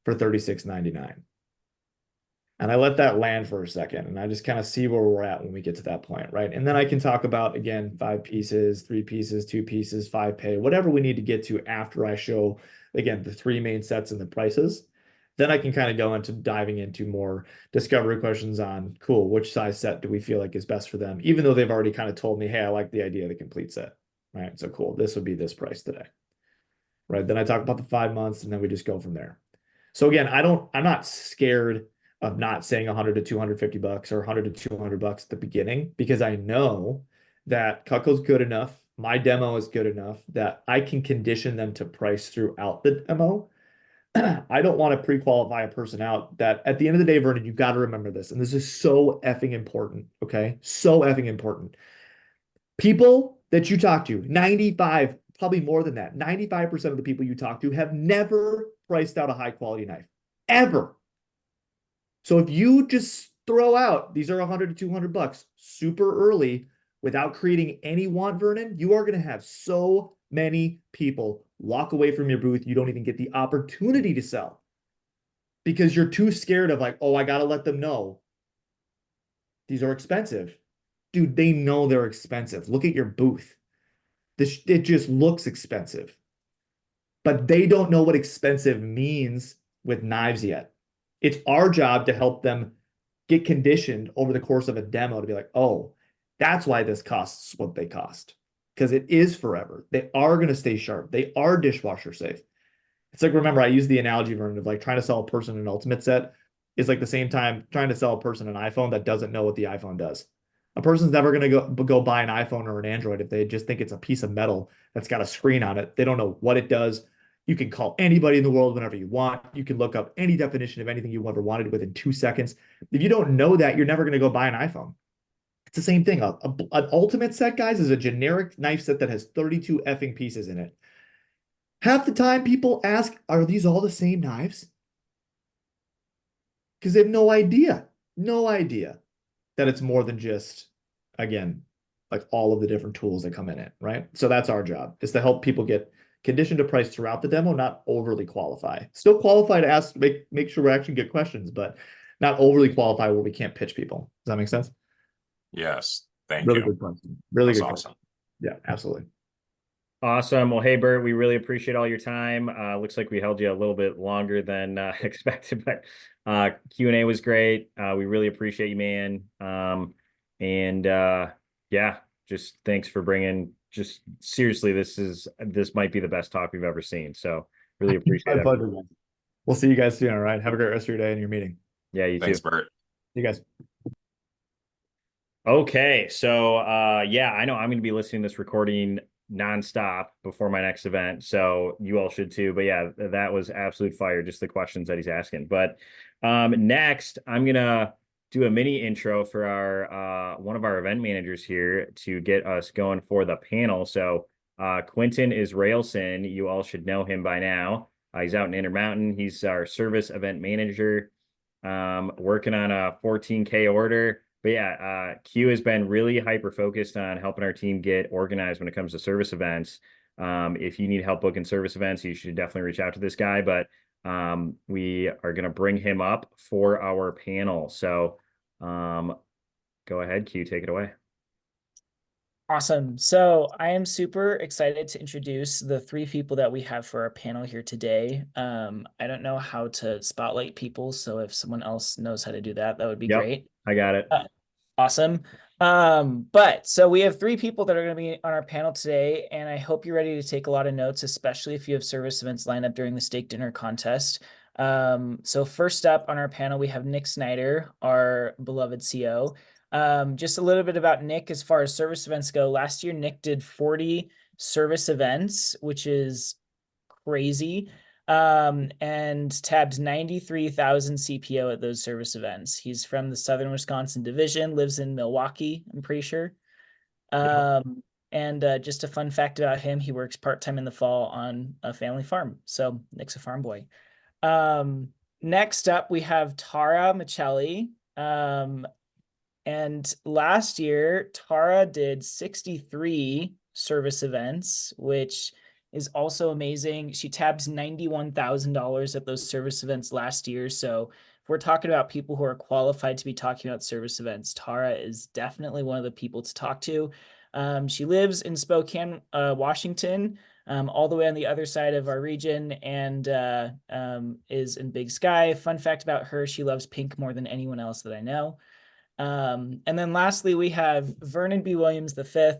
for $36.99. And I let that land for a second, and I just kind of see where we're at when we get to that point, right? And then I can talk about, again, 5 pieces, 3 pieces, 2 pieces, 5 pay, whatever we need to get to after I show, again, the 3 main sets and the prices. Then I can kind of go into diving into more discovery questions on, cool, which size set do we feel like is best for them, even though they've already kind of told me, hey, I like the idea of the complete set, right? So cool, this would be this price today, right? Then I talk about the 5 months, and then we just go from there. So again, I'm not scared of not saying 100 to 250 bucks or 100 to 200 bucks at the beginning, because I know that Cutco's good enough, my demo is good enough that I can condition them to price throughout the demo. I don't want to pre-qualify a person out that at the end of the day, Vernon, you've got to remember this. And this is so effing important. Okay. So effing important. People that you talk to, 95, probably more than that, 95% of the people you talk to have never priced out a high quality knife ever. So if you just throw out, these are 100 to 200 bucks super early without creating any want, Vernon, you are going to have so many people walk away from your booth. You don't even get the opportunity to sell because you're too scared of like, oh, I got to let them know these are expensive. Dude, they know they're expensive. Look at your booth. It just looks expensive. But they don't know what expensive means with knives yet. It's our job to help them get conditioned over the course of a demo to be like, oh, that's why this costs what they cost. Because it is forever. They are going to stay sharp. They are dishwasher safe. It's like, remember, I used the analogy, Vernon, of like trying to sell a person an ultimate set. is like the same time trying to sell a person an iPhone that doesn't know what the iPhone does. A person's never going to go buy an iPhone or an Android if they just think it's a piece of metal that's got a screen on it. They don't know what it does. You can call anybody in the world whenever you want. You can look up any definition of anything you ever wanted within 2 seconds. If you don't know that, you're never going to go buy an iPhone. It's the same thing. An ultimate set, guys, is a generic knife set that has 32 effing pieces in it. Half the time people ask, are these all the same knives? Because they have no idea that it's more than just, again, like all of the different tools that come in it, right? So that's our job, is to help people get conditioned to price throughout the demo, not overly qualify. Still qualify to ask, make sure we actually get questions, but not overly qualify where we can't pitch people. Does that make sense? Yes. Thank Really you. good question. Really That's good awesome. question. Yeah, absolutely. Awesome. Well, hey, Bert, we really appreciate all your time. Looks like we held you a little bit longer than expected, but Q&A was great. We really appreciate you, man. Yeah, just thanks for bringing, just seriously, this might be the best talk we've ever seen. So really appreciate My it. pleasure, guys. We'll see you guys soon, all right? Have a great rest of your day and your meeting. Yeah, you Thanks, too. Bert. See you guys. Okay, so yeah, I know I'm going to be listening to this recording nonstop before my next event, so you all should too. But yeah, that was absolute fire, just the questions that he's asking. But next, I'm gonna do a mini intro for our one of our event managers here to get us going for the panel. So Quentin Israelson, you all should know him by now. He's out in Intermountain. He's our service event manager, working on a 14K order. But yeah, Q has been really hyper focused on helping our team get organized when it comes to service events. If you need help booking service events, you should definitely reach out to this guy. But we are going to bring him up for our panel. So go ahead, Q, take it away. Awesome. So I am super excited to introduce the 3 people that we have for our panel here today. I don't know how to spotlight people, so if someone else knows how to do that, that would be great. I got it. Awesome. But so we have 3 people that are going to be on our panel today, and I hope you're ready to take a lot of notes, especially if you have service events lined up during the steak dinner contest. So first up on our panel, we have Nick Snider, our beloved CO. Just a little bit about Nick as far as service events go. Last year, Nick did 40 service events, which is crazy. And tabbed 93,000 CPO at those service events. He's from the Southern Wisconsin division, lives in Milwaukee, I'm pretty sure. And just a fun fact about him, he works part-time in the fall on a family farm. So Nick's a farm boy. Next up, we have Tara Michielli. And last year, Tara did 63 service events, which is also amazing. She tabbed $91,000 at those service events last year. So if we're talking about people who are qualified to be talking about service events, Tara is definitely one of the people to talk to. She lives in Spokane, Washington, all the way on the other side of our region, and is in Big Sky. Fun fact about her, she loves pink more than anyone else that I know. And then lastly, we have Vernon B. Williams V.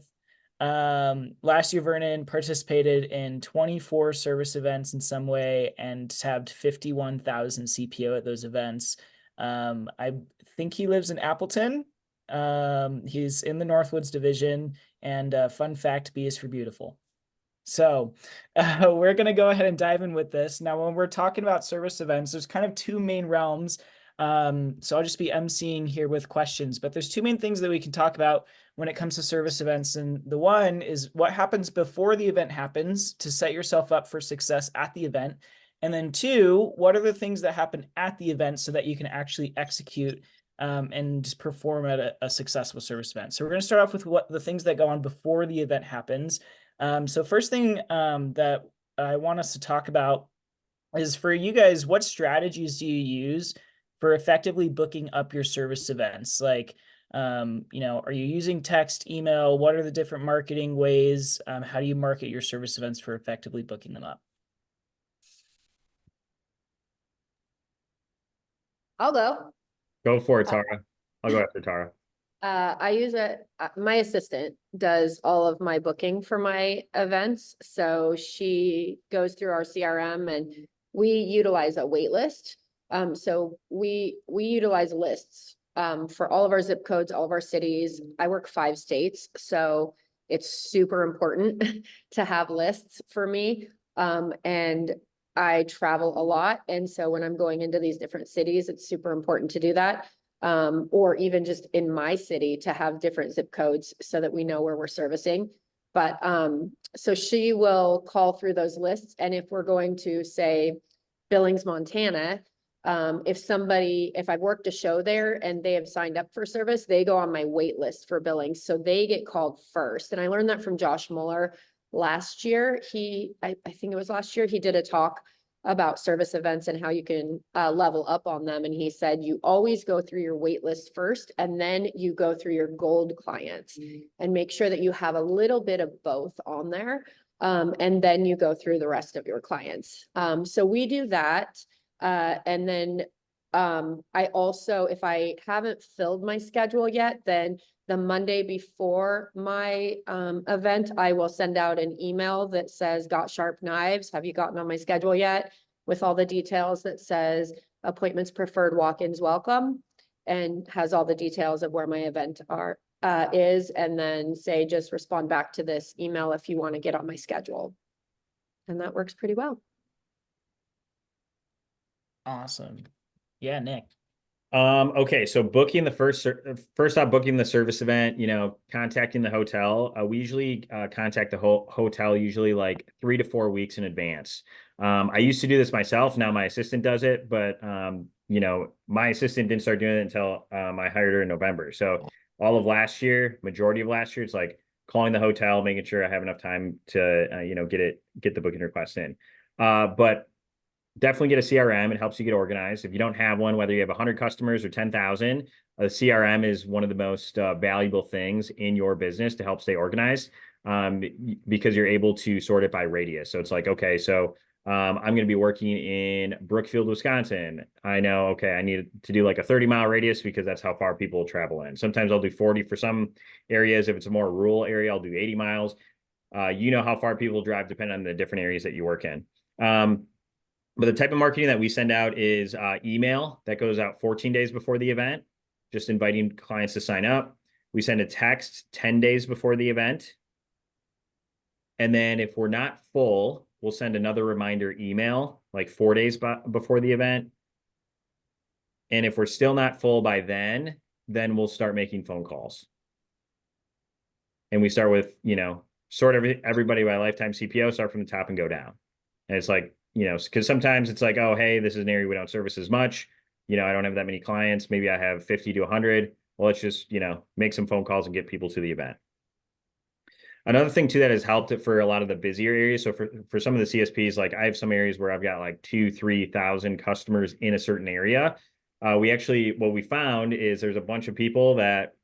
Last year, Vernon participated in 24 service events in some way and tabbed 51,000 CPO at those events. I think he lives in Appleton. He's in the Northwoods division, and fun fact, B is for beautiful. So we're going to go ahead and dive in with this. Now, when we're talking about service events, there's kind of 2 main realms. So I'll just be emceeing here with questions, but there's 2 main things that we can talk about when it comes to service events. And the one is what happens before the event happens to set yourself up for success at the event. And then 2, what are the things that happen at the event so that you can actually execute and perform at a successful service event. So we're going to start off with what the things that go on before the event happens. So first thing that I want us to talk about is, for you guys, what strategies do you use for effectively booking up your service events? Like, are you using text, email? What are the different marketing ways? How do you market your service events for effectively booking them up? I'll go. Go for it, Tara. I'll go after Tara. I use my assistant does all of my booking for my events. So she goes through our CRM, and we utilize a wait list So we utilize lists for all of our zip codes, all of our cities. I work 5 states, so it's super important to have lists for me. And I travel a lot. And so when I'm going into these different cities, it's super important to do that. Or even just in my city to have different zip codes so that we know where we're servicing. But so she will call through those lists. And if we're going to say Billings, Montana, if I've worked a show there and they have signed up for service, they go on my wait list for Billings. So they get called first. And I learned that from Josh Mueller last year. I think it was last year, he did a talk about service events and how you can level up on them. And he said, you always go through your wait list first, and then you go through your gold clients and make sure that you have a little bit of both on there. And then you go through the rest of your clients. So we do that. And then I also, if I haven't filled my schedule yet, then the Monday before my event, I will send out an email that says, got sharp knives. Have you gotten on my schedule yet? With all the details that says appointments preferred, walk-ins welcome, and has all the details of where my event is. And then say, just respond back to this email if you want to get on my schedule. And that works pretty well. Awesome. Yeah, Nick. Okay, so booking the first off, booking the service event, contacting the hotel. We usually contact the hotel usually like 3 to 4 weeks in advance. I used to do this myself. Now my assistant does it, but my assistant didn't start doing it until I hired her in November. So all of last year, majority of last year, it's like calling the hotel, making sure I have enough time to get the booking request in. But definitely get a CRM. It helps you get organized. If you don't have one, whether you have 100 customers or 10,000, a CRM is one of the most valuable things in your business to help stay organized, because you're able to sort it by radius. So it's like, okay, so I'm going to be working in Brookfield, Wisconsin. I know, okay, I need to do like a 30-mile radius because that's how far people travel in. Sometimes I'll do 40 for some areas. If it's a more rural area, I'll do 80 miles. How far people drive depending on the different areas that you work in. But the type of marketing that we send out is email that goes out 14 days before the event, just inviting clients to sign up. We send a text 10 days before the event. And then if we're not full, we'll send another reminder email like 4 days before the event. And if we're still not full by then we'll start making phone calls. And we start with, sort everybody by lifetime CPO, start from the top and go down. And it's like, because sometimes it's like, oh, hey, this is an area we don't service as much. I don't have that many clients. Maybe I have 50 to 100. Well, let's just, make some phone calls and get people to the event. Another thing too that has helped it for a lot of the busier areas. So for some of the CSPs, like I have some areas where I've got like 2,000-3,000 customers in a certain area. What we found is there's a bunch of people that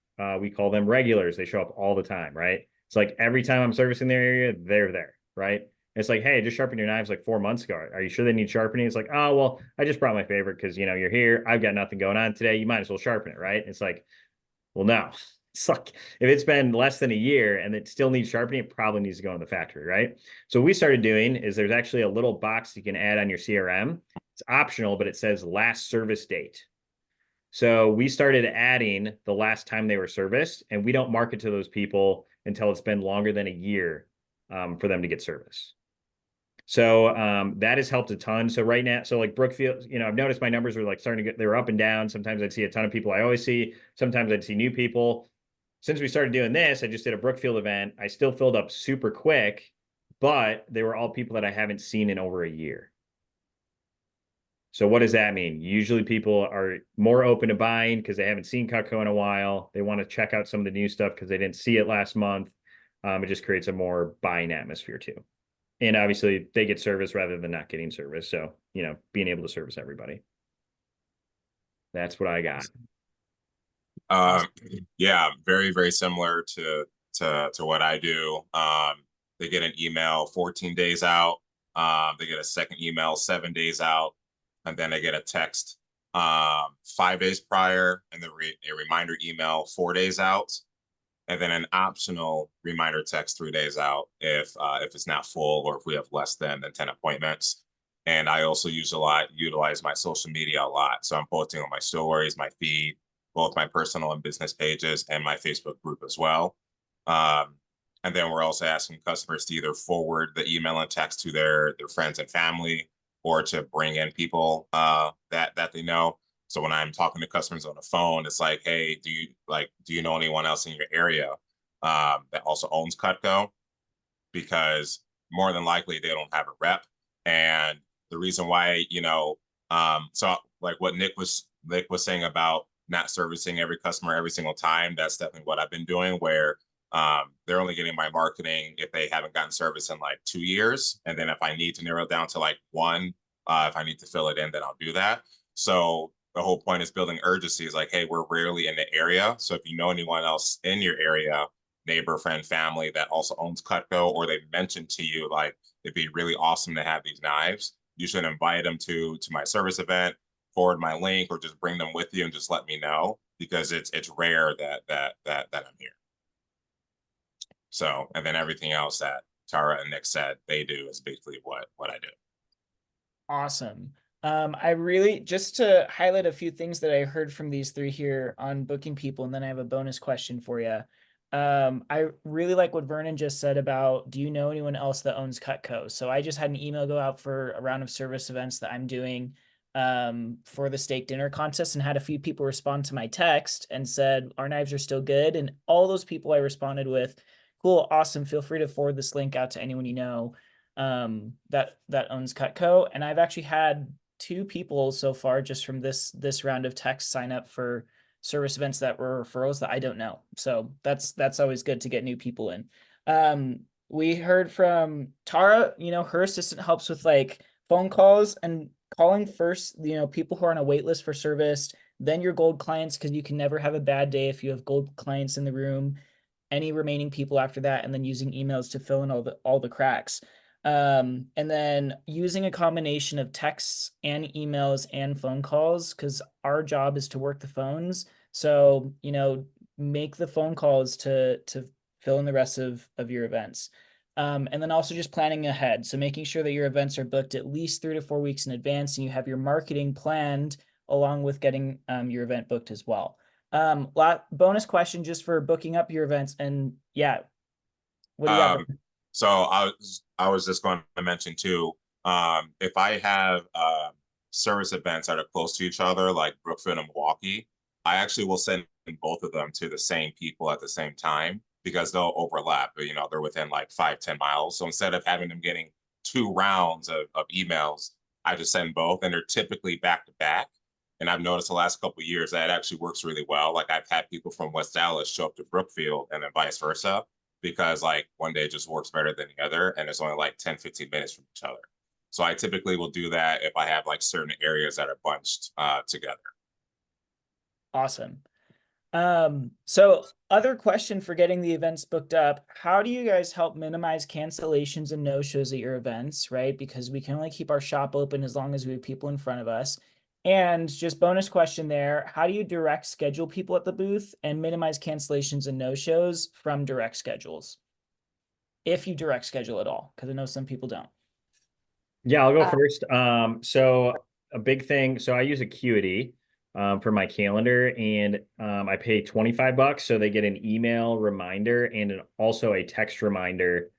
we call them regulars. They show up all the time, right? It's like every time I'm servicing their area, they're there, right? It's like, hey, just sharpen your knives like 4 months ago. Are you sure they need sharpening? It's like, oh, well, I just brought my favorite because, you're here. I've got nothing going on today. You might as well sharpen it, right? It's like, well, no. It's like, if it's been less than a year and it still needs sharpening, it probably needs to go in the factory, right? So what we started doing is there's actually a little box you can add on your CRM. It's optional, but it says last service date. So we started adding the last time they were serviced, and we don't market to those people until it's been longer than a year for them to get service. So that has helped a ton. So right now, so like Brookfield, I've noticed my numbers were like starting to they were up and down. Sometimes I'd see a ton of people I always see. Sometimes I'd see new people. Since we started doing this, I just did a Brookfield event. I still filled up super quick, but they were all people that I haven't seen in over a year. So what does that mean? Usually people are more open to buying because they haven't seen Cutco in a while. They want to check out some of the new stuff because they didn't see it last month. It just creates a more buying atmosphere too. And obviously they get service rather than not getting service. So, being able to service everybody. That's what I got. Yeah, very, very similar to what I do. They get an email 14 days out. They get a second email 7 days out. And then they get a text 5 days prior, and then a reminder email 4 days out. And then an optional reminder text 3 days out if it's not full or if we have less than 10 appointments. And I also utilize my social media a lot. So I'm posting on my stories, my feed, both my personal and business pages, and my Facebook group as well. And then we're also asking customers to either forward the email and text to their friends and family, or to bring in people that they know. So when I'm talking to customers on the phone, it's like, hey, do you know anyone else in your area that also owns Cutco? Because more than likely they don't have a rep. And the reason why, so like what Nick was saying about not servicing every customer every single time, that's definitely what I've been doing, where they're only getting my marketing if they haven't gotten service in like 2 years. And then if I need to narrow it down to like one, if I need to fill it in, then I'll do that. So the whole point is building urgency, is like, hey, we're rarely in the area. So if you know anyone else in your area, neighbor, friend, family that also owns Cutco, or they mentioned to you like it'd be really awesome to have these knives, you should invite them to my service event, forward my link, or just bring them with you and just let me know, because it's rare that I'm here. So, and then everything else that Tara and Nick said they do is basically what I do. Awesome. I really, just to highlight a few things that I heard from these three here on booking people, and then I have a bonus question for you. I really like what Vernon just said about, do you know anyone else that owns Cutco? So I just had an email go out for a round of service events that I'm doing for the steak dinner contest, and had a few people respond to my text and said, our knives are still good. And all those people I responded with, cool, awesome. Feel free to forward this link out to anyone you know that owns Cutco. And I've actually had 2 people so far just from this round of text sign up for service events that were referrals that I don't know. So that's always good to get new people in. We heard from Tara, her assistant helps with like phone calls and calling first, people who are on a wait list for service, then your gold clients, because you can never have a bad day if you have gold clients in the room, any remaining people after that, and then using emails to fill in all the cracks. And then using a combination of texts and emails and phone calls, because our job is to work the phones. So, make the phone calls to fill in the rest of your events. And then also just planning ahead. So making sure that your events are booked at least 3 to 4 weeks in advance, and you have your marketing planned along with getting your event booked as well. Bonus question just for booking up your events. And yeah, what do you have? So I was just going to mention too, if I have service events that are close to each other, like Brookfield and Milwaukee, I actually will send both of them to the same people at the same time, because they'll overlap. They're within like 5-10 miles. So instead of having them getting 2 rounds of emails, I just send both, and they're typically back to back. And I've noticed the last couple of years that actually works really well. Like I've had people from West Dallas show up to Brookfield, and then vice versa, because like one day just works better than the other, and it's only like 10-15 minutes from each other. So I typically will do that if I have like certain areas that are bunched together. Awesome. So other question for getting the events booked up, how do you guys help minimize cancellations and no-shows at your events, right? Because we can only keep our shop open as long as we have people in front of us. And just bonus question there, how do you direct schedule people at the booth and minimize cancellations and no-shows from direct schedules? If you direct schedule at all, because I know some people don't. Yeah, I'll go first. So a big thing, so I use Acuity for my calendar, and I pay $25, so they get an email reminder and also a text reminder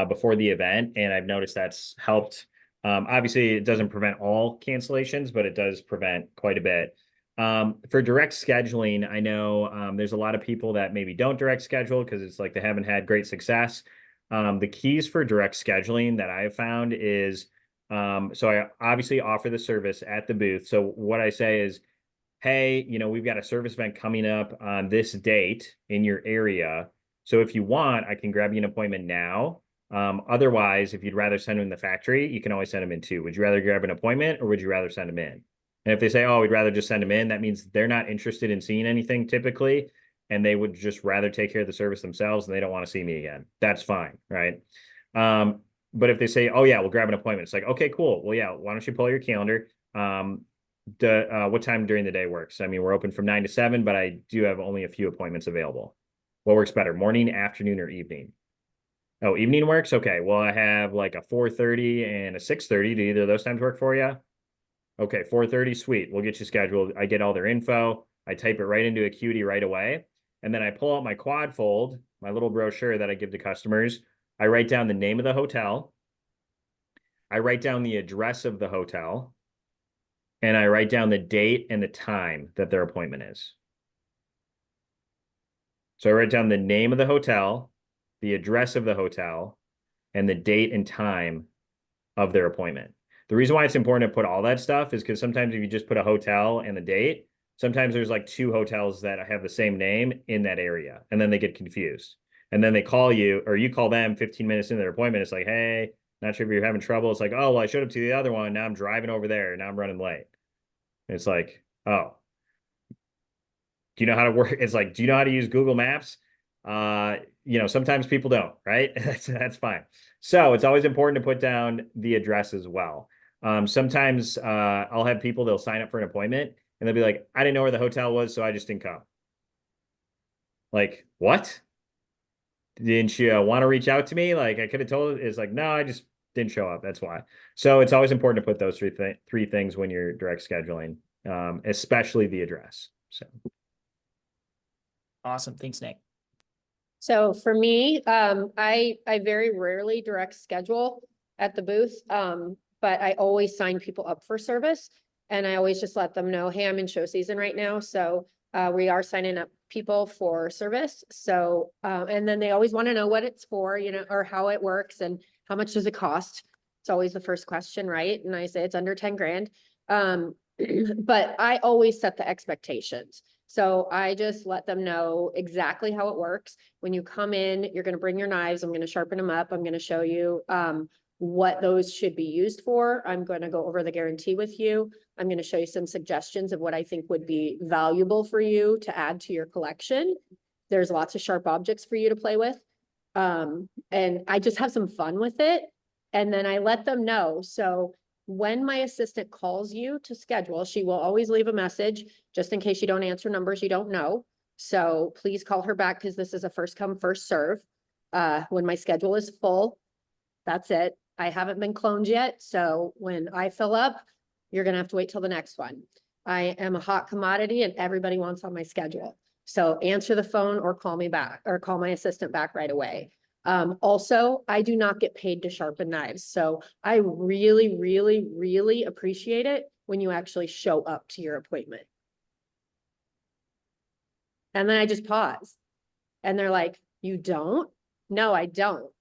before the event. And I've noticed that's helped. Obviously, it doesn't prevent all cancellations, but it does prevent quite a bit. For direct scheduling, I know there's a lot of people that maybe don't direct schedule because it's like they haven't had great success. The keys for direct scheduling that I have found is, so I obviously offer the service at the booth. So what I say is, hey, we've got a service event coming up on this date in your area. So if you want, I can grab you an appointment now. Otherwise, if you'd rather send them in the factory, you can always send them in too. Would you rather grab an appointment, or would you rather send them in? And if they say, oh, we'd rather just send them in, that means they're not interested in seeing anything typically, and they would just rather take care of the service themselves, and they don't want to see me again. That's fine, right? But if they say, oh yeah, we'll grab an appointment, it's like, okay, cool. Well, yeah, why don't you pull your calendar? What time during the day works? I mean, we're open from 9 to 7, but I do have only a few appointments available. What works better, morning, afternoon, or evening? Oh, evening works? Okay. Well, I have like a 4:30 and a 6:30. Do either of those times work for you? Okay, 4:30, sweet. We'll get you scheduled. I get all their info. I type it right into Acuity right away. And then I pull out my quad fold, my little brochure that I give to customers. I write down the name of the hotel. I write down the address of the hotel. And I write down the date and the time that their appointment is. So I write down the name of the hotel, the address of the hotel, and the date and time of their appointment. The reason why it's important to put all that stuff is because sometimes if you just put a hotel and the date, sometimes there's like 2 hotels that have the same name in that area, and then they get confused. And then they call you, or you call them 15 minutes into their appointment. It's like, hey, not sure if you're having trouble. It's like, oh, well, I showed up to the other one. Now I'm driving over there. Now I'm running late. And it's like, oh, do you know how to work? It's like, do you know how to use Google Maps? Sometimes people don't, right? That's fine. So it's always important to put down the address as well. Sometimes I'll have people, they'll sign up for an appointment and they'll be like, I didn't know where the hotel was, so I just didn't come. Like, what? Didn't you want to reach out to me? Like, I could have told it. It's like, no, I just didn't show up. That's why. So it's always important to put those three things when you're direct scheduling, especially the address. So. Awesome. Thanks, Nick. So for me, I very rarely direct schedule at the booth, but I always sign people up for service. And I always just let them know, hey, I'm in show season right now. So we are signing up people for service. So, and then they always want to know what it's for, or how it works and how much does it cost? It's always the first question, right? And I say it's under 10 grand. But I always set the expectations. So I just let them know exactly how it works. When you come in, you're going to bring your knives. I'm going to sharpen them up. I'm going to show you what those should be used for. I'm going to go over the guarantee with you. I'm going to show you some suggestions of what I think would be valuable for you to add to your collection. There's lots of sharp objects for you to play with. And I just have some fun with it. And then I let them know. So when my assistant calls you to schedule, she will always leave a message just in case you don't answer numbers you don't know. So please call her back because this is a first come, first serve. When my schedule is full, that's it. I haven't been cloned yet. So when I fill up, you're going to have to wait till the next one. I am a hot commodity and everybody wants on my schedule. So answer the phone or call me back or call my assistant back right away. Also, I do not get paid to sharpen knives. So I really, really, really appreciate it when you actually show up to your appointment. And then I just pause and they're like, you don't? No, I don't.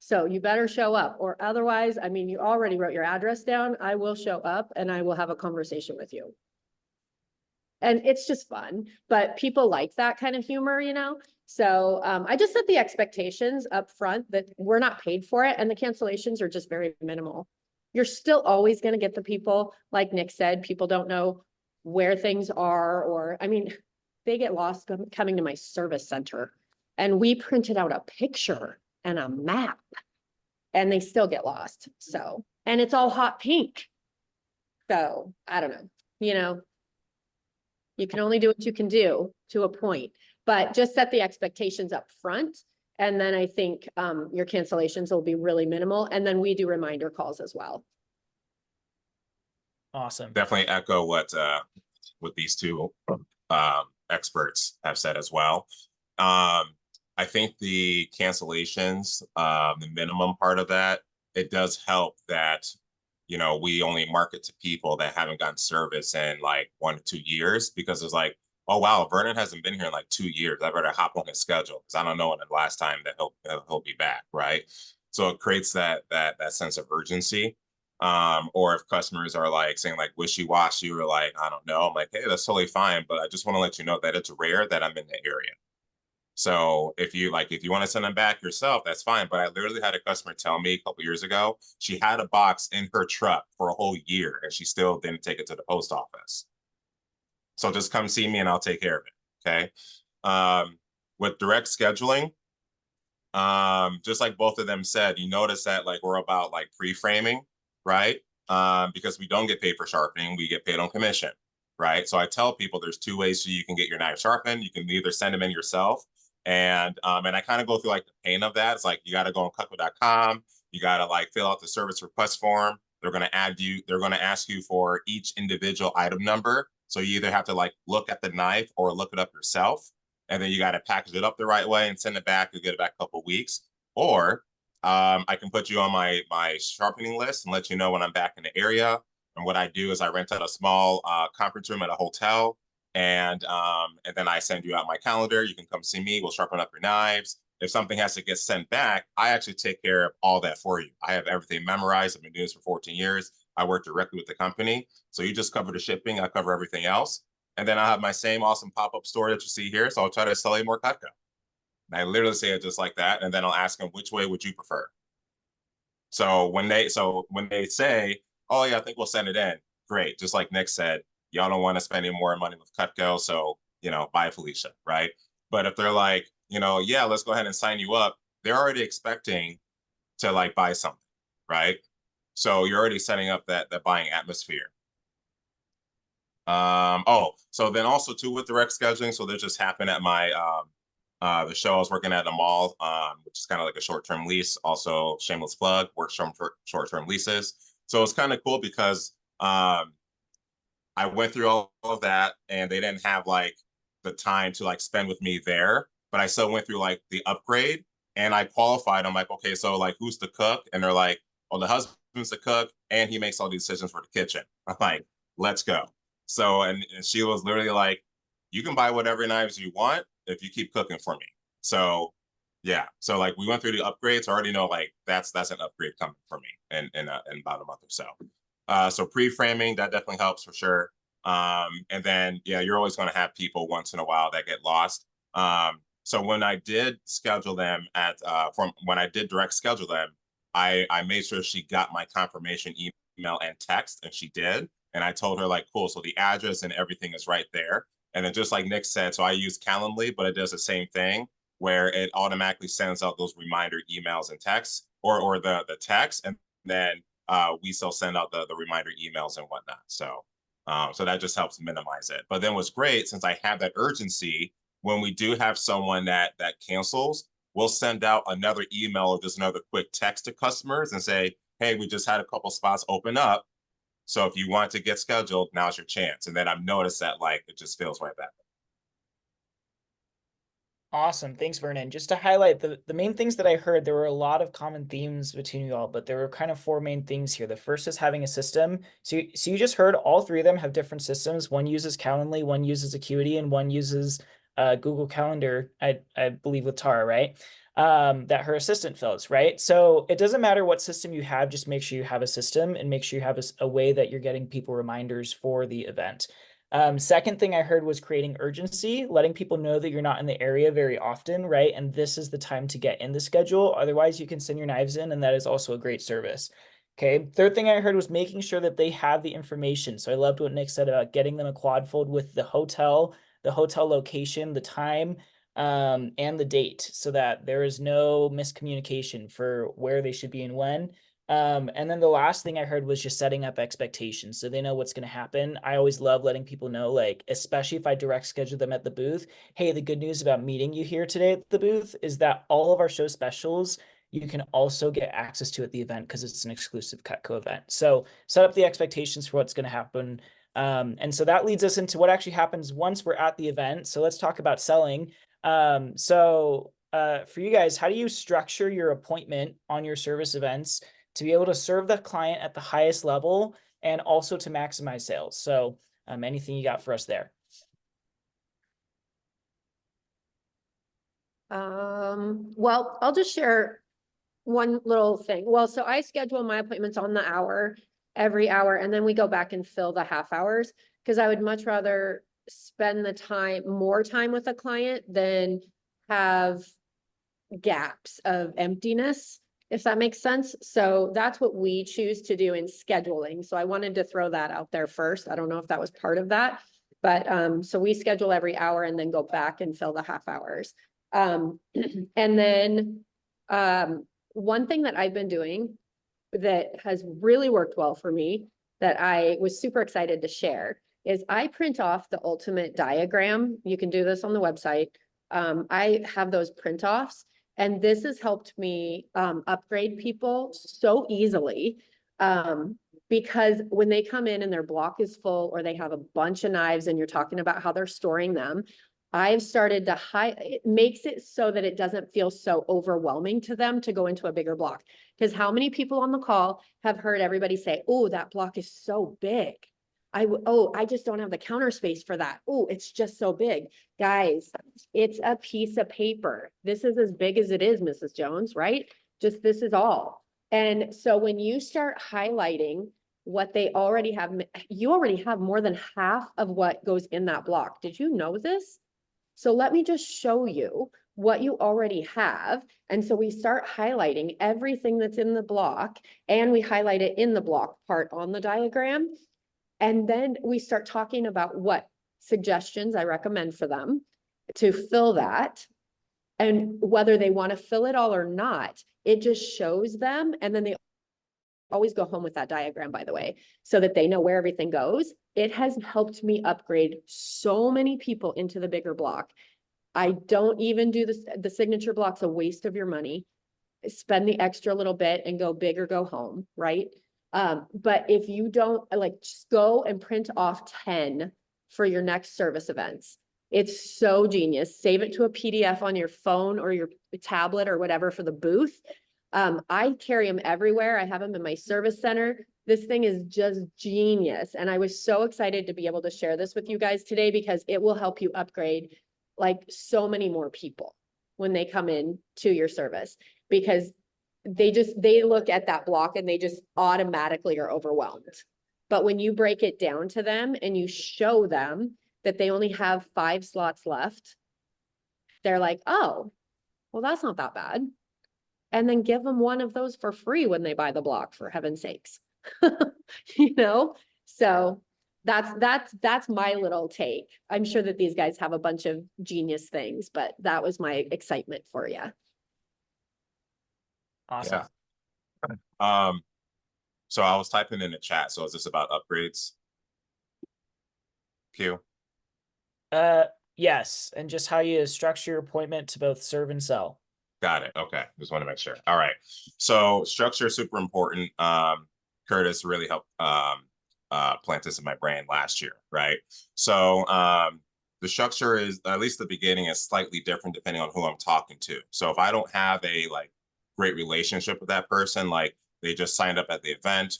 So you better show up or otherwise, I mean, you already wrote your address down. I will show up and I will have a conversation with you. And it's just fun, but people like that kind of humor, So I just set the expectations up front that we're not paid for it and the cancellations are just very minimal. You're still always going to get the people, like Nick said, people don't know where things are, or, I mean, they get lost coming to my service center and we printed out a picture and a map and they still get lost. So, and it's all hot pink. So I don't know, you can only do what you can do to a point, but just set the expectations up front. And then I think your cancellations will be really minimal. And then we do reminder calls as well. Awesome. Definitely echo what these two experts have said as well. I think the cancellations, the minimum part of that, it does help that, we only market to people that haven't gotten service in like 1 to 2 years, because it's like, oh, wow, Vernon hasn't been here in like 2 years. I better hop on his schedule because I don't know when the last time that he'll be back, right? So it creates that sense of urgency. Or if customers are like saying like wishy-washy or like, I don't know, I'm like, hey, that's totally fine, but I just want to let you know that it's rare that I'm in the area. So if you want to send them back yourself, that's fine. But I literally had a customer tell me a couple years ago, she had a box in her truck for a whole year and she still didn't take it to the post office. So just come see me and I'll take care of it. Okay. With direct scheduling, just like both of them said, you notice that like we're about like pre-framing, right? Because we don't get paid for sharpening, we get paid on commission, right? So I tell people there's 2 ways so you can get your knife sharpened. You can either send them in yourself, And I kind of go through like the pain of that. It's like you got to go on Cutco.com. You got to like fill out the service request form. They're going to they're going to ask you for each individual item number. So you either have to like look at the knife or look it up yourself. And then you got to package it up the right way and send it back. You get it back a couple of weeks. Or I can put you on my sharpening list and let you know when I'm back in the area. And what I do is I rent out a small conference room at a hotel. And then I send you out my calendar. You can come see me. We'll sharpen up your knives. If something has to get sent back, I actually take care of all that for you. I have everything memorized. I've been doing this for 14 years. I work directly with the company. So you just cover the shipping. I cover everything else. And then I have my same awesome pop-up store that you see here. So I'll try to sell you more Cutco. And I literally say it just like that. And then I'll ask them, which way would you prefer? So when they say, oh yeah, I think we'll send it in. Great. Just like Nick said, y'all don't want to spend any more money with Cutco. So, bye Felicia, right? But if they're like, yeah, let's go ahead and sign you up, they're already expecting to like buy something, right? So you're already setting up that buying atmosphere. So then also too with direct scheduling, so this just happened at my the show I was working at a mall, which is kind of like a short-term lease, also shameless plug, works from short-term leases. So it's kind of cool because I went through all of that and they didn't have like the time to like spend with me there, but I still went through like the upgrade and I qualified. I'm like, okay, so like who's the cook? And they're like, well, the husband's the cook and he makes all these decisions for the kitchen. I'm like, let's go. So, and she was literally like, you can buy whatever knives you want if you keep cooking for me. So yeah. So like we went through the upgrades. I already know like that's an upgrade coming for me in about a month or so. So pre-framing, that definitely helps for sure. And then yeah, you're always going to have people once in a while that get lost. So when I did schedule them when I did direct schedule them, I made sure she got my confirmation email and text, and she did. And I told her like, cool, so the address and everything is right there. And then just like Nick said, so I use Calendly, but it does the same thing where it automatically sends out those reminder emails and texts or the text. And then we still send out the reminder emails and whatnot. So that just helps minimize it. But then what's great, since I have that urgency, when we do have someone that cancels, we'll send out another email or just another quick text to customers and say, hey, we just had a couple spots open up. So if you want to get scheduled, now's your chance. And then I've noticed that like it just feels right back. Awesome. Thanks, Vernon. Just to highlight the main things that I heard, there were a lot of common themes between you all, but there were kind of four main things here. The first is having a system. So you just heard all three of them have different systems. One uses Calendly, one uses Acuity, and one uses Google Calendar, I believe with Tara, right? That her assistant fills, right? So it doesn't matter what system you have, just make sure you have a system and make sure you have a way that you're getting people reminders for the event. Second thing I heard was creating urgency, letting people know that you're not in the area very often, right? And this is the time to get in the schedule. Otherwise, you can send your knives in, and that is also a great service. Okay. Third thing I heard was making sure that they have the information. So I loved what Nick said about getting them a quad fold with the hotel location, the time, and the date, so that there is no miscommunication for where they should be and when. And then the last thing I heard was just setting up expectations so they know what's going to happen. I always love letting people know, like, especially if I direct schedule them at the booth. Hey, the good news about meeting you here today at the booth is that all of our show specials you can also get access to at the event because it's an exclusive Cutco event. So set up the expectations for what's going to happen. And so that leads us into what actually happens once we're at the event. So let's talk about selling. For you guys, how do you structure your appointment on your service events to be able to serve the client at the highest level and also to maximize sales? So anything you got for us there? Well, I'll just share one little thing. Well, so I schedule my appointments on the hour, every hour, and then we go back and fill the half hours because I would much rather spend more time with a client than have gaps of emptiness, if that makes sense. So that's what we choose to do in scheduling. So I wanted to throw that out there first. I don't know if that was part of that, but so we schedule every hour and then go back and fill the half hours. And then one thing that I've been doing that has really worked well for me that I was super excited to share is I print off the ultimate diagram. You can do this on the website I have those print offs, and this has helped me upgrade people so easily. Because when they come in and their block is full, or they have a bunch of knives and you're talking about how they're storing them, I've started to it makes it so that it doesn't feel so overwhelming to them to go into a bigger block. Because how many people on the call have heard everybody say, oh, that block is so big. I just don't have the counter space for that. Oh, it's just so big. Guys, it's a piece of paper. This is as big as it is, Mrs. Jones, right? Just this is all. And so when you start highlighting what they already have, you already have more than half of what goes in that block. Did you know this? So let me just show you what you already have. And so we start highlighting everything that's in the block, and we highlight it in the block part on the diagram. And then we start talking about what suggestions I recommend for them to fill that, and whether they want to fill it all or not. It just shows them, and then they always go home with that diagram, by the way, so that they know where everything goes. It has helped me upgrade so many people into the bigger block. I don't even do the signature blocks, a waste of your money. Spend the extra little bit and go big or go home, right? But if you don't, like, just go and print off 10 for your next service events. It's so genius. Save it to a PDF on your phone or your tablet or whatever for the booth. I carry them everywhere. I have them in my service center. This thing is just genius. And I was so excited to be able to share this with you guys today, because it will help you upgrade like so many more people when they come in to your service, because they look at that block and they just automatically are overwhelmed. But when you break it down to them and you show them that they only have 5 slots left, they're like, oh, well, that's not that bad. And then give them one of those for free when they buy the block, for heaven's sakes. You know, so that's my little take. I'm sure that these guys have a bunch of genius things, but that was my excitement for you. Awesome. Yeah. So I was typing in the chat. So is this about upgrades? Q? Yes, and just how you structure your appointment to both serve and sell. Got it. Okay. Just want to make sure. All right. So structure is super important. Curtis really helped plant this in my brain last year, right? So the structure is, at least the beginning, is slightly different depending on who I'm talking to. So if I don't have a great relationship with that person, like they just signed up at the event,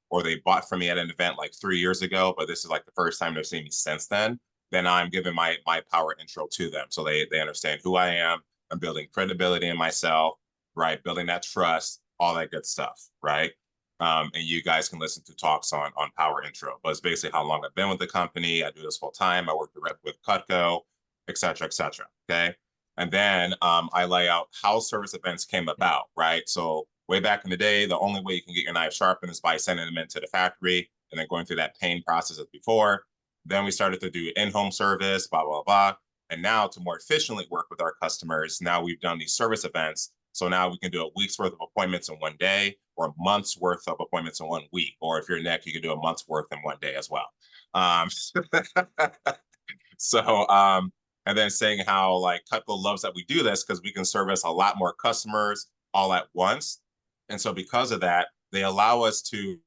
or they bought from me at an event like 3 years ago, but this is like the first time they've seen me since then I'm giving my power intro to them. So they understand who I am. I'm building credibility in myself, right? Building that trust, all that good stuff, right? And you guys can listen to talks on power intro, but it's basically how long I've been with the company. I do this full time. I work direct with Cutco, et cetera, okay? And then I lay out how service events came about, right? So way back in the day, the only way you can get your knife sharpened is by sending them into the factory and then going through that pain process as before. Then we started to do in-home service, blah, blah, blah. And now to more efficiently work with our customers, now we've done these service events. So now we can do a week's worth of appointments in one day, or a month's worth of appointments in 1 week. Or if you're Nick, you can do a month's worth in 1 day as well. And then saying how Cutco loves that we do this, because we can service a lot more customers all at once. And so because of that, they allow us to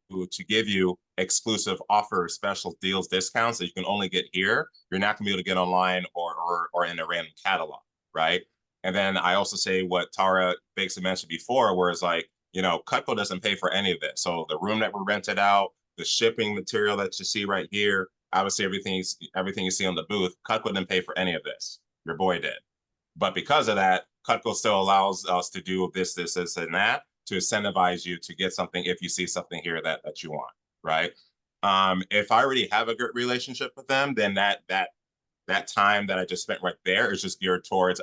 give you exclusive offers, special deals, discounts that you can only get here. You're not gonna be able to get online or in a random catalog, right? And then I also say what Tara Bakes mentioned before, where it's Cutco doesn't pay for any of this. So the room that we rented out, the shipping material that you see right here, obviously everything you see on the booth, Cutco didn't pay for any of this. Your boy did. But because of that, Cutco still allows us to do this, and that, to incentivize you to get something if you see something here that you want, right? If I already have a good relationship with them, then that time that I just spent right there is just geared towards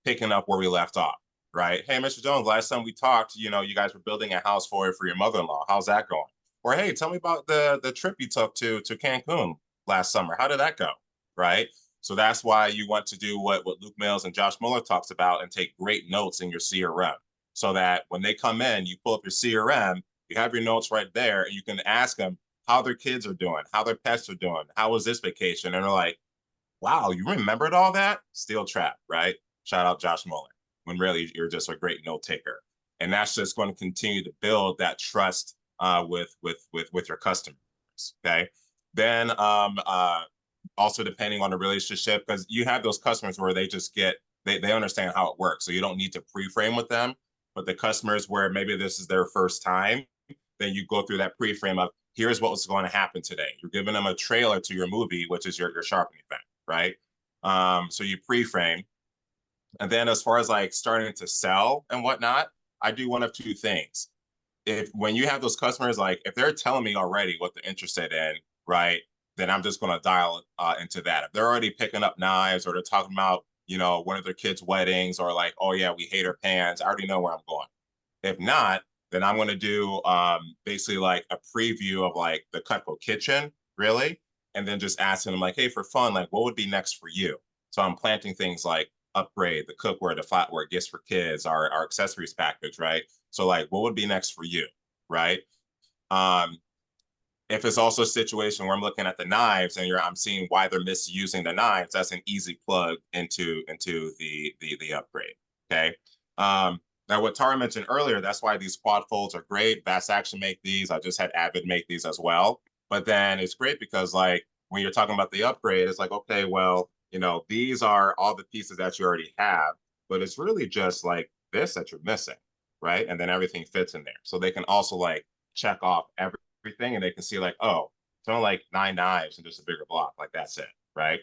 picking up where we left off, right? Hey, Mr. Jones, last time we talked, you guys were building a house for your mother-in-law. How's that going? Or hey, tell me about the trip you took to Cancun last summer. How did that go, right? So that's why you want to do what Luke Mills and Josh Muller talks about, and take great notes in your CRM. So that when they come in, you pull up your CRM, you have your notes right there, and you can ask them how their kids are doing, how their pets are doing, how was this vacation? And they're like, wow, you remembered all that? Steel trap, right? Shout out Josh Muller, when really you're just a great note taker. And that's just going to continue to build that trust with your customers. Okay. Then also depending on the relationship, because you have those customers where they just they understand how it works. So you don't need to pre-frame with them. But the customers where maybe this is their first time, then you go through that pre-frame of here's what's going to happen today. You're giving them a trailer to your movie, which is your sharpening event, right? So you pre-frame. And then as far as like starting to sell and whatnot, I do one of two things. When you have those customers, like if they're telling me already what they're interested in, right, then I'm just going to dial into that. If they're already picking up knives or they're talking about, one of their kids' weddings or like, oh yeah, we hate our pans, I already know where I'm going. If not, then I'm going to do basically like a preview of like the Cutco kitchen, really, and then just asking them like, hey, for fun, like what would be next for you? So I'm planting things like upgrade, the cookware, the flatware, gifts for kids, our accessories package, right? So like, what would be next for you, right? If it's also a situation where I'm looking at the knives and I'm seeing why they're misusing the knives, that's an easy plug into the upgrade. Okay. Now what Tara mentioned earlier, that's why these quad folds are great. Bass Action make these. I just had Avid make these as well. But then it's great because like when you're talking about the upgrade, it's like, okay, well, these are all the pieces that you already have, but it's really just like this that you're missing, right? And then everything fits in there. So they can also like check off everything and they can see like, oh, it's only like 9 knives and just a bigger block. Like that's it, right?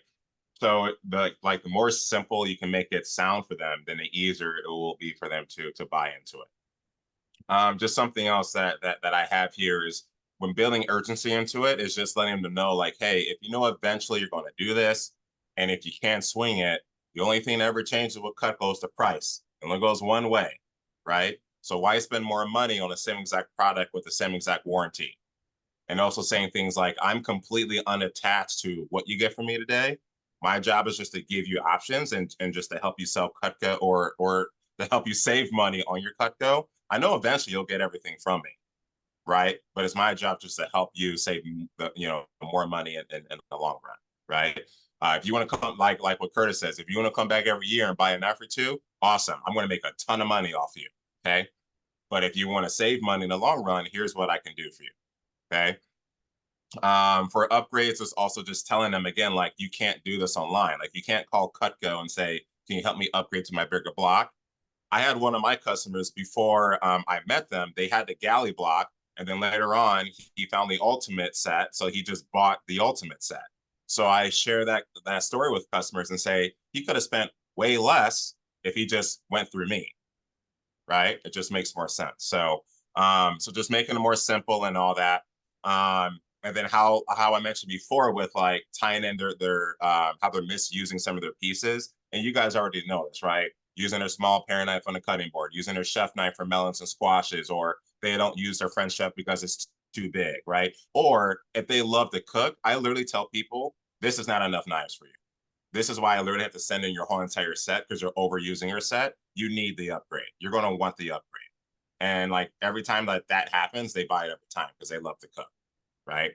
So the more simple you can make it sound for them, then the easier it will be for them to buy into it. Just something else that I have here is when building urgency into it is just letting them know like, hey, if eventually you're going to do this, and if you can't swing it, the only thing that ever changes with Cutco is the price. It only goes one way, right? So why spend more money on the same exact product with the same exact warranty? And also saying things like, I'm completely unattached to what you get from me today. My job is just to give you options and just to help you sell Cutco or to help you save money on your Cutco. I know eventually you'll get everything from me, right? But it's my job just to help you save, more money in the long run, right? If you want to come, like what Curtis says, if you want to come back every year and buy a knife or two, awesome. I'm going to make a ton of money off you, okay? But if you want to save money in the long run, here's what I can do for you, okay? For upgrades, it's also just telling them again, like you can't do this online. Like you can't call Cutco and say, can you help me upgrade to my bigger block? I had one of my customers before I met them, they had the galley block. And then later on, he found the ultimate set. So he just bought the ultimate set. So I share that story with customers and say, he could have spent way less if he just went through me, right? It just makes more sense. So just making it more simple and all that. And then how I mentioned before with like tying in their how they're misusing some of their pieces. And you guys already know this, right? Using their small paring knife on the cutting board, using their chef knife for melons and squashes, or they don't use their French chef because it's too big, right? Or if they love to cook, I literally tell people, this is not enough knives for you. This is why I literally have to send in your whole entire set because you're overusing your set. You need the upgrade. You're going to want the upgrade. And like every time that happens, they buy it every time because they love to cook, right?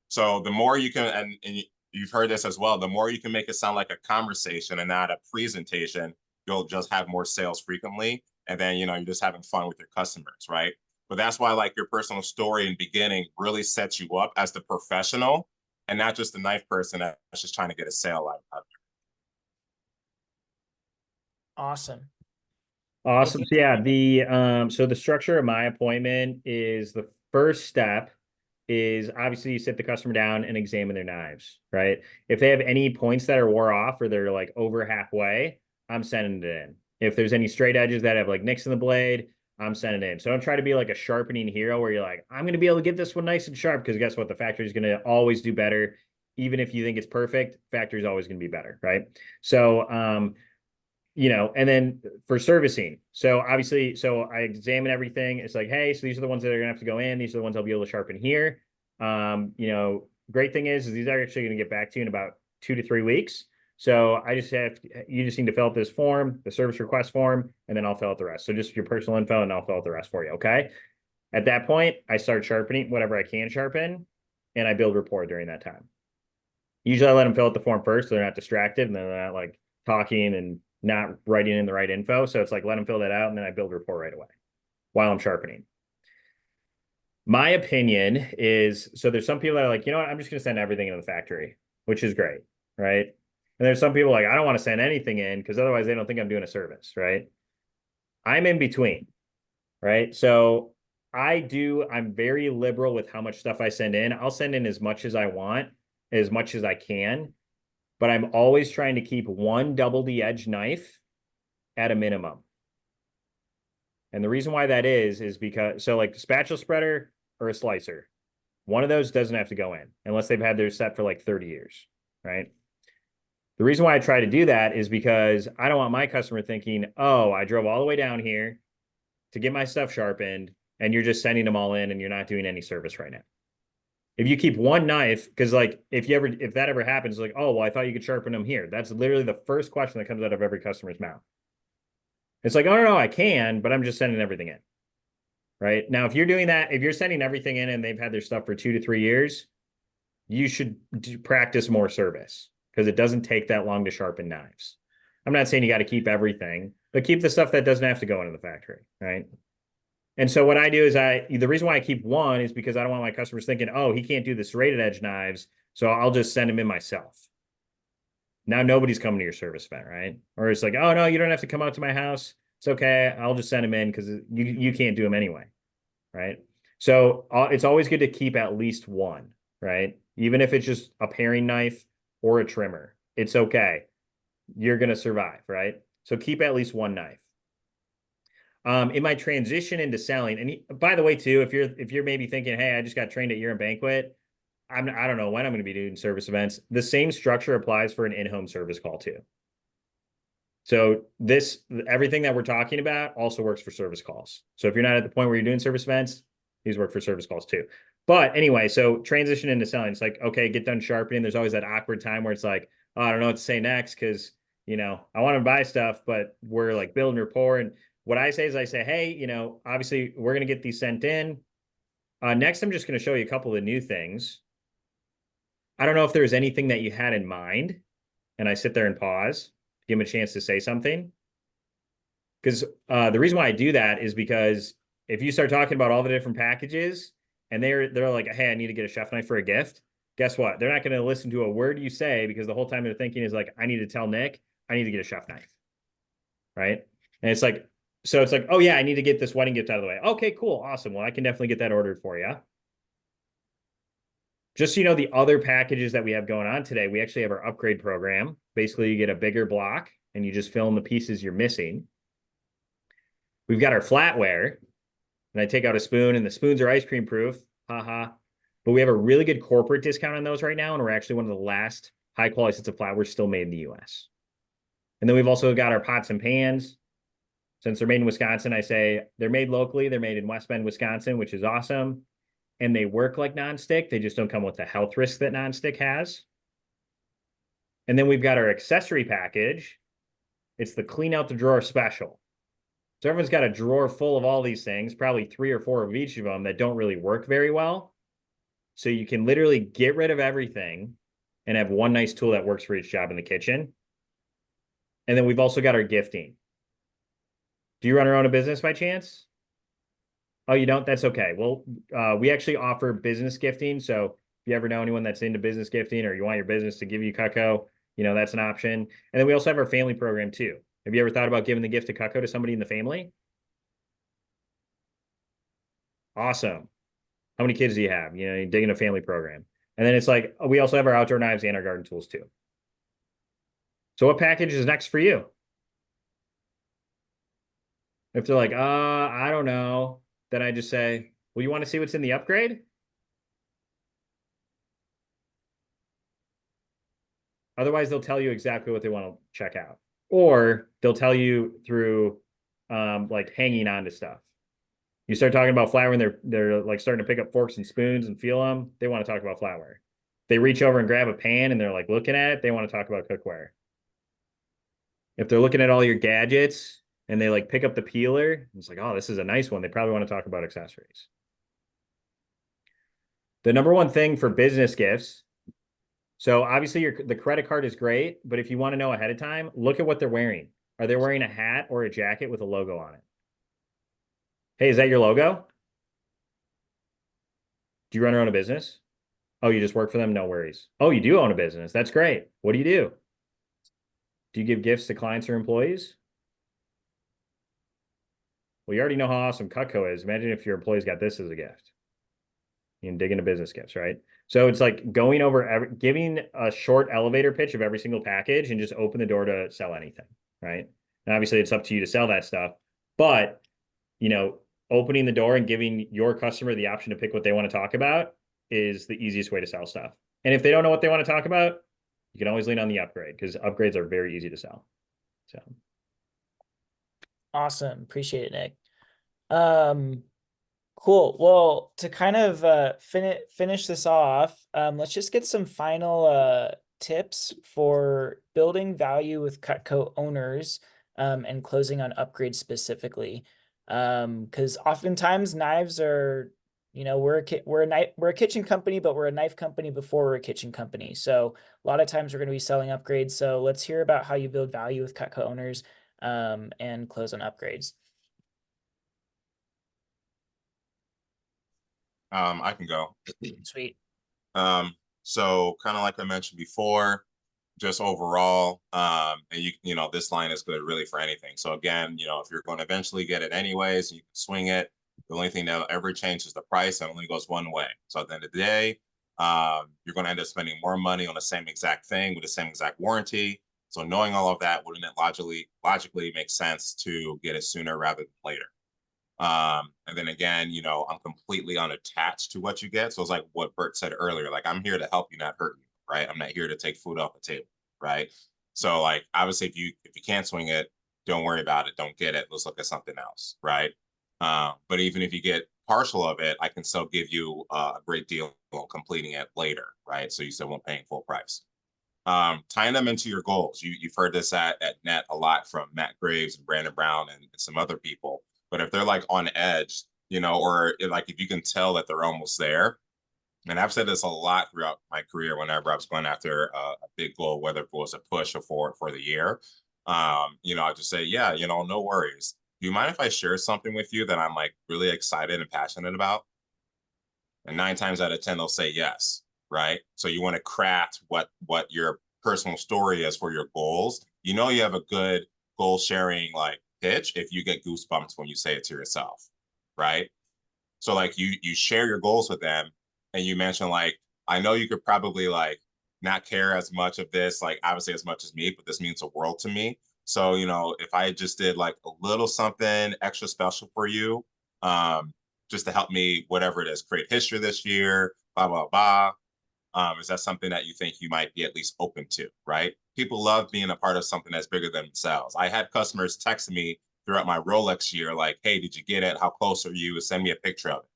So the more you can, and you've heard this as well, the more you can make it sound like a conversation and not a presentation, you'll just have more sales frequently. And then, you're just having fun with your customers, right? But that's why like your personal story in beginning really sets you up as the professional and not just the knife person that's just trying to get a sale out of it. Awesome. Awesome. So yeah, the structure of my appointment is the first step is obviously you sit the customer down and examine their knives, right? If they have any points that are wore off or they're like over halfway, I'm sending it in. If there's any straight edges that have like nicks in the blade, I'm sending it in. So don't try to be like a sharpening hero where you're like, I'm going to be able to get this one nice and sharp, because guess what? The factory is going to always do better. Even if you think it's perfect, factory is always going to be better, right? So, and then for servicing. So obviously, I examine everything. It's like, hey, so these are the ones that are gonna have to go in. These are the ones I'll be able to sharpen here. Great thing is these are actually going to get back to you in about 2 to 3 weeks. So you just need to fill out this form, the service request form, and then I'll fill out the rest. So just your personal info and I'll fill out the rest for you. Okay. At that point, I start sharpening whatever I can sharpen and I build rapport during that time. Usually I let them fill out the form first so they're not distracted and they're not like talking and not writing in the right info. So it's like, let them fill that out and then I build a report right away while I'm sharpening. My opinion is, so there's some people that are like, you know what, I'm just going to send everything into the factory, which is great, right? And there's some people like, I don't want to send anything in because otherwise they don't think I'm doing a service, right? I'm in between, right? So I'm very liberal with how much stuff I send in. I'll send in as much as I want, as much as I can, but I'm always trying to keep one double the edge knife at a minimum. And the reason why that is because, so like the spatula spreader or a slicer, one of those doesn't have to go in unless they've had their set for like 30 years, right? The reason why I try to do that is because I don't want my customer thinking, oh, I drove all the way down here to get my stuff sharpened and you're just sending them all in and you're not doing any service right now. If you keep one knife, because like if that ever happens, like, oh, well, I thought you could sharpen them here. That's literally the first question that comes out of every customer's mouth. It's like, oh, no, I can, but I'm just sending everything in. Right now, if you're doing that, if you're sending everything in and they've had their stuff for 2 to 3 years, you should practice more service because it doesn't take that long to sharpen knives. I'm not saying you got to keep everything, but keep the stuff that doesn't have to go into the factory, right? And so what I do is the reason why I keep one is because I don't want my customers thinking, oh, he can't do the serrated edge knives, so I'll just send him in myself. Now nobody's coming to your service event, right? Or it's like, oh, no, you don't have to come out to my house. It's okay. I'll just send him in because you can't do them anyway, right? So it's always good to keep at least one, right? Even if it's just a paring knife or a trimmer, it's okay. You're going to survive, right? So keep at least one knife. In my transition into selling, and by the way, too, if you're maybe thinking, hey, I just got trained at Year and Banquet, I don't know when I'm going to be doing service events. The same structure applies for an in-home service call too. So everything that we're talking about also works for service calls. So if you're not at the point where you're doing service events, these work for service calls too. But anyway, so transition into selling, it's like, okay, get done sharpening. There's always that awkward time where it's like, oh, I don't know what to say next because, I want to buy stuff, but we're like building rapport. And what I say is hey, obviously we're going to get these sent in. Next, I'm just going to show you a couple of new things. I don't know if there's anything that you had in mind. And I sit there and pause, give them a chance to say something. Because the reason why I do that is because if you start talking about all the different packages and they're like, hey, I need to get a chef knife for a gift, guess what? They're not going to listen to a word you say because the whole time they're thinking is like, I need to tell Nick, I need to get a chef knife. Right. And it's like, oh yeah, I need to get this wedding gift out of the way. Okay, cool. Awesome. Well, I can definitely get that ordered for you. Just so you know, the other packages that we have going on today, we actually have our upgrade program. Basically, you get a bigger block and you just fill in the pieces you're missing. We've got our flatware, and I take out a spoon, and the spoons are ice cream proof. Haha. But we have a really good corporate discount on those right now, and we're actually one of the last high quality sets of flatware still made in the US. And then we've also got our pots and pans. Since they're made in Wisconsin, I say they're made locally. They're made in West Bend, Wisconsin, which is awesome. And they work like nonstick. They just don't come with the health risk that nonstick has. And then we've got our accessory package. It's the clean out the drawer special. So everyone's got a drawer full of all these things, probably 3 or 4 of each of them that don't really work very well. So you can literally get rid of everything and have one nice tool that works for each job in the kitchen. And then we've also got our gifting. Do you run or own a business by chance? Oh, you don't? That's okay. Well, we actually offer business gifting. So if you ever know anyone that's into business gifting or you want your business to give you Cutco, that's an option. And then we also have our family program too. Have you ever thought about giving the gift of Cutco to somebody in the family? Awesome. How many kids do you have? You're digging a family program. And then it's like, we also have our outdoor knives and our garden tools too. So what package is next for you? If they're like, I don't know, then I just say, well, you want to see what's in the upgrade? Otherwise, they'll tell you exactly what they want to check out. Or they'll tell you through like hanging on to stuff. You start talking about flatware and they're like starting to pick up forks and spoons and feel them. They want to talk about flatware. They reach over and grab a pan and they're like looking at it. They want to talk about cookware. If they're looking at all your gadgets and they like pick up the peeler, it's like, oh, this is a nice one. They probably want to talk about accessories. The number one thing for business gifts, So obviously the credit card is great, but if you want to know ahead of time, look at what they're wearing. Are they wearing a hat or a jacket with a logo on it? Hey, is that your logo? Do you run your own business? Oh, you just work for them? No worries. Oh, you do own a business. That's great. What do you do? Do you give gifts to clients or employees? Well, you already know how awesome Cutco is. Imagine if your employees got this as a gift. You can dig into business gifts, right? So it's like going over giving a short elevator pitch of every single package and just open the door to sell anything, right? And obviously it's up to you to sell that stuff, but opening the door and giving your customer the option to pick what they want to talk about is the easiest way to sell stuff. And if they don't know what they want to talk about, you can always lean on the upgrade because upgrades are very easy to sell. So Awesome. Appreciate it, Nick. Cool. Well, to kind of finish this off, let's just get some final tips for building value with Cutco owners and closing on upgrades specifically. Because oftentimes knives are, we're a kitchen company, but we're a knife company before we're a kitchen company. So a lot of times we're going to be selling upgrades. So let's hear about how you build value with Cutco owners and close on upgrades. I can go. Sweet. So kind of like I mentioned before, just overall, and this line is good really for anything. So again, if you're going to eventually get it anyways, you can swing it. The only thing that ever changes the price and only goes one way. So at the end of the day, you're going to end up spending more money on the same exact thing with the same exact warranty. So knowing all of that, wouldn't it logically make sense to get it sooner rather than later? And then again, I'm completely unattached to what you get. So it's like what Bert said earlier, like I'm here to help you, not hurt you, right? I'm not here to take food off the table, right? So like obviously if you can't swing it, don't worry about it, don't get it. Let's look at something else, right? But even if you get partial of it, I can still give you a great deal on completing it later, right? So you still won't pay full price. Tying them into your goals. You've heard this at Net a lot from Matt Graves and Brandon Brown and some other people. But if they're like on edge, or like if you can tell that they're almost there, and I've said this a lot throughout my career whenever I was going after a big goal, whether it was a push or for the year, I just say, yeah, no worries. Do you mind if I share something with you that I'm like really excited and passionate about? And 9 times out of 10, they'll say yes, right? So you want to craft what your personal story is for your goals. You have a good goal sharing like pitch if you get goosebumps when you say it to yourself, right? So like you share your goals with them and you mention like, I know you could probably like not care as much of this, like obviously as much as me, but this means the world to me. So, if I just did like a little something extra special for you, just to help me, whatever it is, create history this year, blah, blah, blah. Is that something that you think you might be at least open to, right? People love being a part of something that's bigger than themselves. I had customers text me throughout my Rolex year, like, hey, did you get it? How close are you? Send me a picture of it,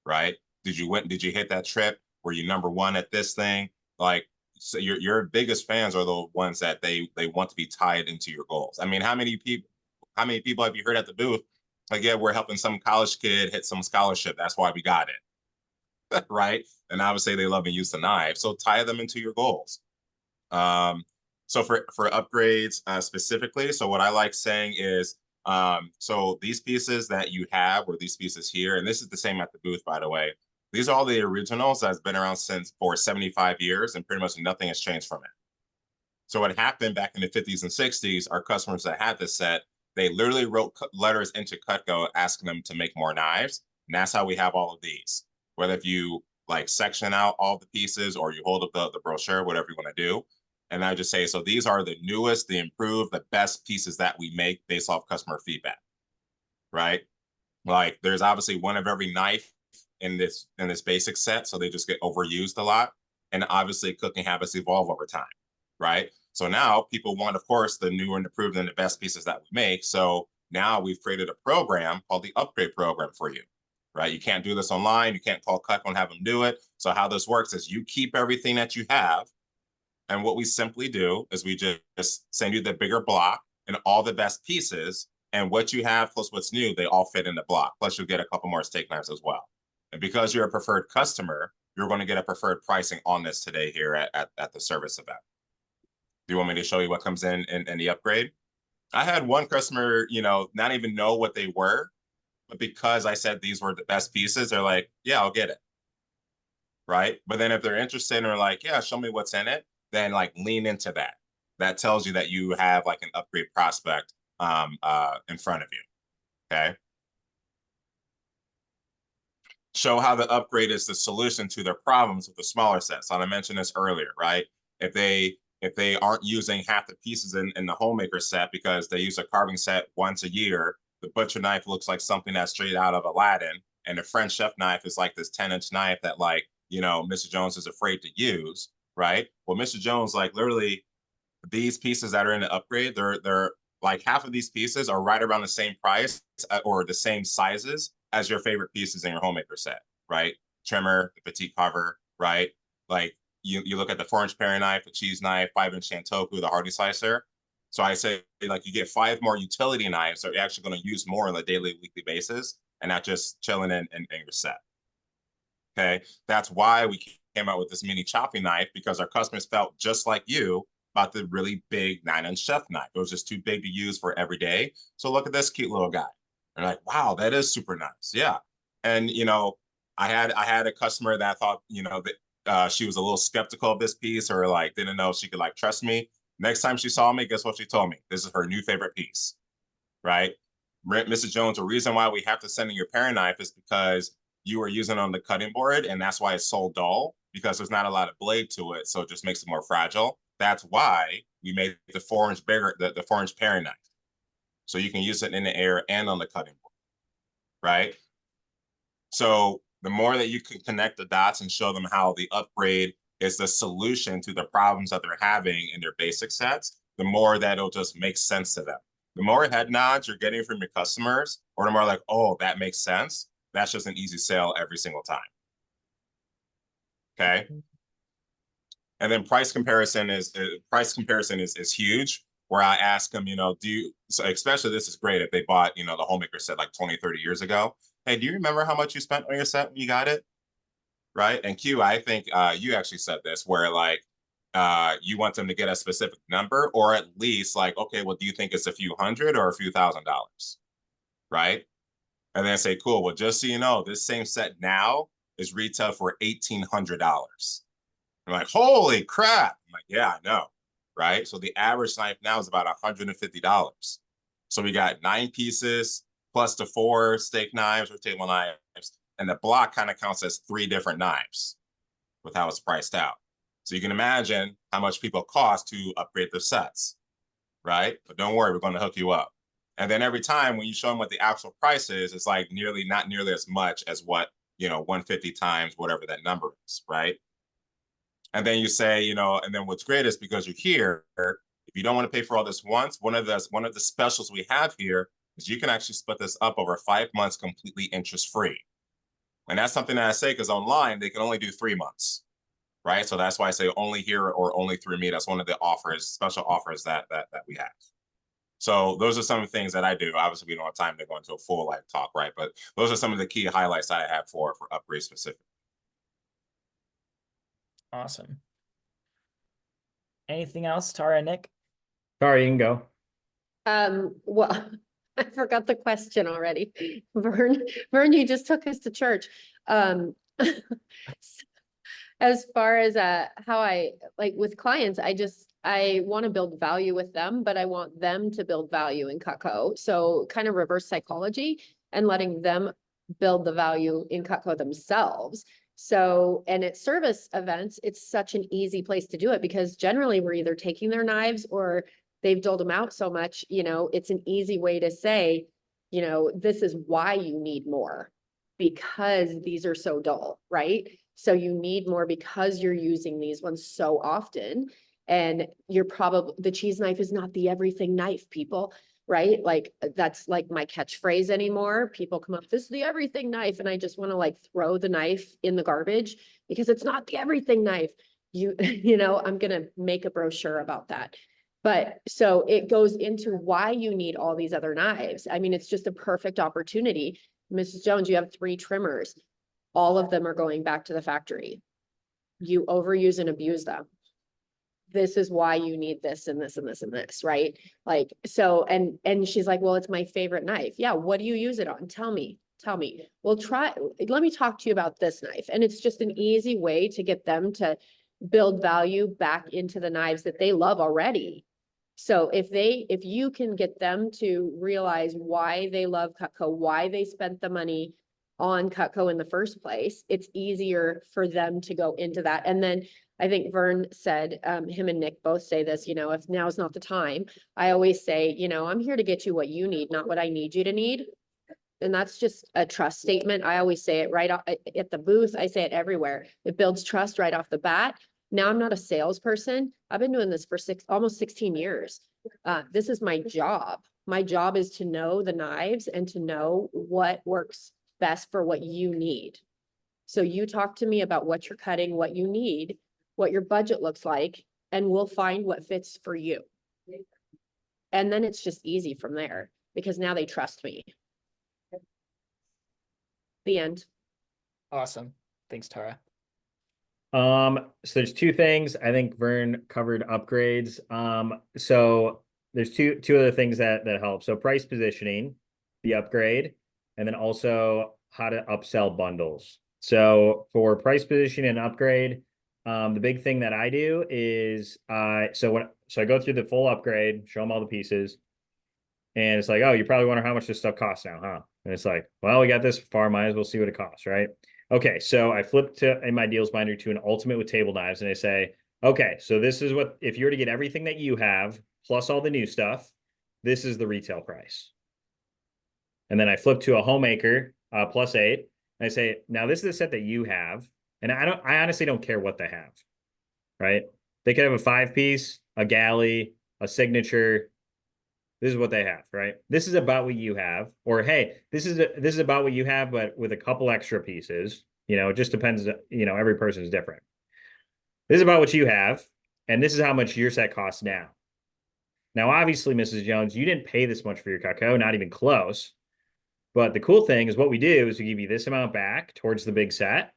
right? Did you hit that trip? Were you number one at this thing? Like, so your biggest fans are the ones that they want to be tied into your goals. I mean, how many people have you heard at the booth? Like, yeah, we're helping some college kid hit some scholarship. That's why we got it. Right? And obviously they love and use the knife. So tie them into your goals. So for upgrades specifically, so what I like saying is, so these pieces that you have, or these pieces here, and this is the same at the booth, by the way, these are all the originals that's been around for 75 years and pretty much nothing has changed from it. So what happened back in the 50s and 60s, our customers that had this set, they literally wrote letters into Cutco asking them to make more knives. And that's how we have all of these. Whether if you like section out all the pieces or you hold up the brochure, whatever you want to do. And I just say, so these are the newest, the improved, the best pieces that we make based off customer feedback, right? Like there's obviously one of every knife in this basic set. So they just get overused a lot. And obviously cooking habits evolve over time, right? So now people want, of course, the newer and improved and the best pieces that we make. So now we've created a program called the upgrade program for you, right? You can't do this online. You can't call Cutco and have them do it. So how this works is you keep everything that you have. And what we simply do is we just send you the bigger block and all the best pieces. And what you have plus what's new, they all fit in the block. Plus you'll get a couple more steak knives as well. And because you're a preferred customer, you're going to get a preferred pricing on this today here at the service event. Do you want me to show you what comes in the upgrade? I had one customer, not even know what they were, but because I said these were the best pieces, they're like, yeah, I'll get it. Right. But then if they're interested and are like, yeah, show me what's in it, then like lean into that. That tells you that you have like an upgrade prospect in front of you. Okay. Show how the upgrade is the solution to their problems with the smaller sets. So I mentioned this earlier, right? If they aren't using half the pieces in the homemaker set because they use a carving set once a year, the butcher knife looks like something that's straight out of Aladdin, and the French chef knife is like this 10-inch knife that like, Mr. Jones is afraid to use, right? Well, Mr. Jones, like literally these pieces that are in the upgrade, they're like half of these pieces are right around the same price or the same sizes as your favorite pieces in your homemaker set, right? Trimmer, the petite cover, right? Like you look at the 4-inch paring knife, the cheese knife, 5-inch Shantoku, the Hardy slicer. So I say like you get 5 more utility knives that you're actually going to use more on a daily, weekly basis, and not just chilling in your set. Okay, that's why we came out with this mini chopping knife, because our customers felt just like you about the really big 9-inch chef knife. It was just too big to use for every day. So look at this cute little guy. They're like, wow, that is super nice. Yeah. And I had a customer that thought, that she was a little skeptical of this piece, or like didn't know if she could like trust me. Next time she saw me, guess what she told me? This is her new favorite piece. Right? Mrs. Jones, the reason why we have to send in your paring knife is because you were using it on the cutting board, and that's why it's so dull, because there's not a lot of blade to it, so it just makes it more fragile. That's why we made the 4-inch bigger, the 4-inch paring knife, so you can use it in the air and on the cutting board, right? So the more that you can connect the dots and show them how the upgrade is the solution to the problems that they're having in their basic sets, the more that it'll just make sense to them. The more head nods you're getting from your customers, or the more like, oh, that makes sense, that's just an easy sale every single time. Okay. And then price comparison is huge, where I ask them, so especially this is great if they bought, the homemaker set like 20, 30 years ago. Hey, do you remember how much you spent on your set when you got it? Right. And Q, I think you actually said this, where like you want them to get a specific number, or at least like, okay, well, do you think it's a few $100 or a few $1,000s? Right. And then say, cool, well, just so you know, this same set now is retail for $1,800. I'm like, holy crap. I'm like, yeah, I know. Right. So the average knife now is about $150. So we got 9 pieces plus the 4 steak knives or table knives. And the block kind of counts as 3 different knives with how it's priced out. So you can imagine how much people cost to upgrade their sets. Right. But don't worry, we're going to hook you up. And then every time when you show them what the actual price is, it's like not nearly as much as what, 150 times whatever that number is, right? And then you say, and then what's great is because you're here, if you don't want to pay for all this once, one of the specials we have here is you can actually split this up over 5 months completely interest-free. And that's something that I say because online they can only do 3 months, right? So that's why I say only here or only through me. That's one of the special offers that we have. So those are some of the things that I do. Obviously, we don't have time to go into a full talk, right? But those are some of the key highlights that I have for upgrade specific. Awesome. Anything else, Tara and Nick? Sorry, you can go. Well, I forgot the question already. Vern, you just took us to church. As far as how I like with clients, I want to build value with them, but I want them to build value in Cutco. So kind of reverse psychology and letting them build the value in Cutco themselves. So, and at service events, it's such an easy place to do it because generally we're either taking their knives or they've doled them out so much, it's an easy way to say, this is why you need more because these are so dull, right? So you need more because you're using these ones so often. And you're probably, the cheese knife is not the everything knife, people, right? Like that's like my catchphrase anymore. People come up, this is the everything knife. And I just want to like throw the knife in the garbage because it's not the everything knife. I'm going to make a brochure about that. But so it goes into why you need all these other knives. I mean, it's just a perfect opportunity. Mrs. Jones, you have 3 trimmers. all of them are going back to the factory. You overuse and abuse them. This is why you need this and this and this and this, right? Like, so, and she's like, well, it's my favorite knife. Yeah, what do you use it on? Tell me. Well, let me talk to you about this knife. And it's just an easy way to get them to build value back into the knives that they love already. So if you can get them to realize why they love Cutco, why they spent the money on Cutco in the first place, it's easier for them to go into that. And then I think Vern said, him and Nick both say this, if now's not the time, I always say, I'm here to get you what you need, not what I need you to need. And that's just a trust statement. I always say it right off at the booth. I say it everywhere. It builds trust right off the bat. Now I'm not a salesperson. I've been doing this for almost 16 years. This is my job. My job is to know the knives and to know what works best for what you need. So you talk to me about what you're cutting, what you need, what your budget looks like, and we'll find what fits for you. And then it's just easy from there because now they trust me. The end. Awesome. Thanks, Tara. So there's two things. I think Vern covered upgrades. So there's two other things that help. So price positioning, the upgrade, and then also how to upsell bundles. So for price positioning and upgrade, the big thing that I do is so I go through the full upgrade, show them all the pieces, and it's like, oh, you probably wonder how much this stuff costs now, huh? And it's like, well, we got this far, might as well see what it costs, right? Okay, so I flip in my deals binder to an ultimate with table knives, and I say, okay, so this is what, if you were to get everything that you have, plus all the new stuff, this is the retail price. And then I flip to a homemaker, +8, and I say, now this is the set that you have, and I honestly don't care what they have, right? They could have a 5-piece, a galley, a signature. This is what they have, right? This is about what you have, or hey, this is about what you have, but with a couple extra pieces. It just depends. Every person is different. This is about what you have, and this is how much your set costs now. Now, obviously, Mrs. Jones, you didn't pay this much for your Cutco, not even close. But the cool thing is what we do is we give you this amount back towards the big set,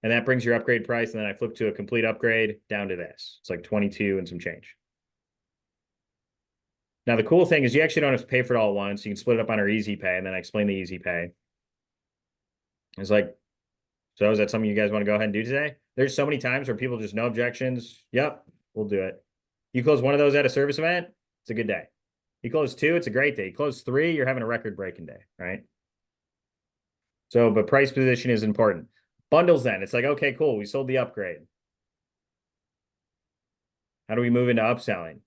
and that brings your upgrade price. And then I flip to a complete upgrade down to this. It's like 22 and some change. Now, the cool thing is you actually don't have to pay for it all at once. You can split it up on our easy pay, and then I explain the easy pay. It's like, so is that something you guys want to go ahead and do today? There's so many times where people just no objections. Yep, we'll do it. You close one of those at a service event, it's a good day. You close 2, it's a great day. You close 3, you're having a record-breaking day, right? So, but price position is important. Bundles then, it's like, okay, cool, we sold the upgrade. How do we move into upselling?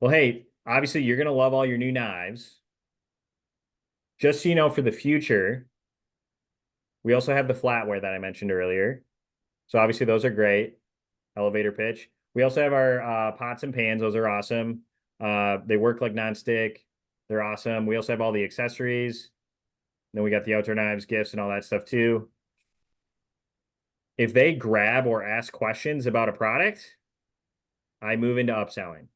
Well, hey, obviously, you're going to love all your new knives. Just so you know, for the future, we also have the flatware that I mentioned earlier. So obviously, those are great. Elevator pitch. We also have our pots and pans. Those are awesome. They work like nonstick. They're awesome. We also have all the accessories. Then we got the outdoor knives, gifts, and all that stuff too. If they grab or ask questions about a product, I move into upselling.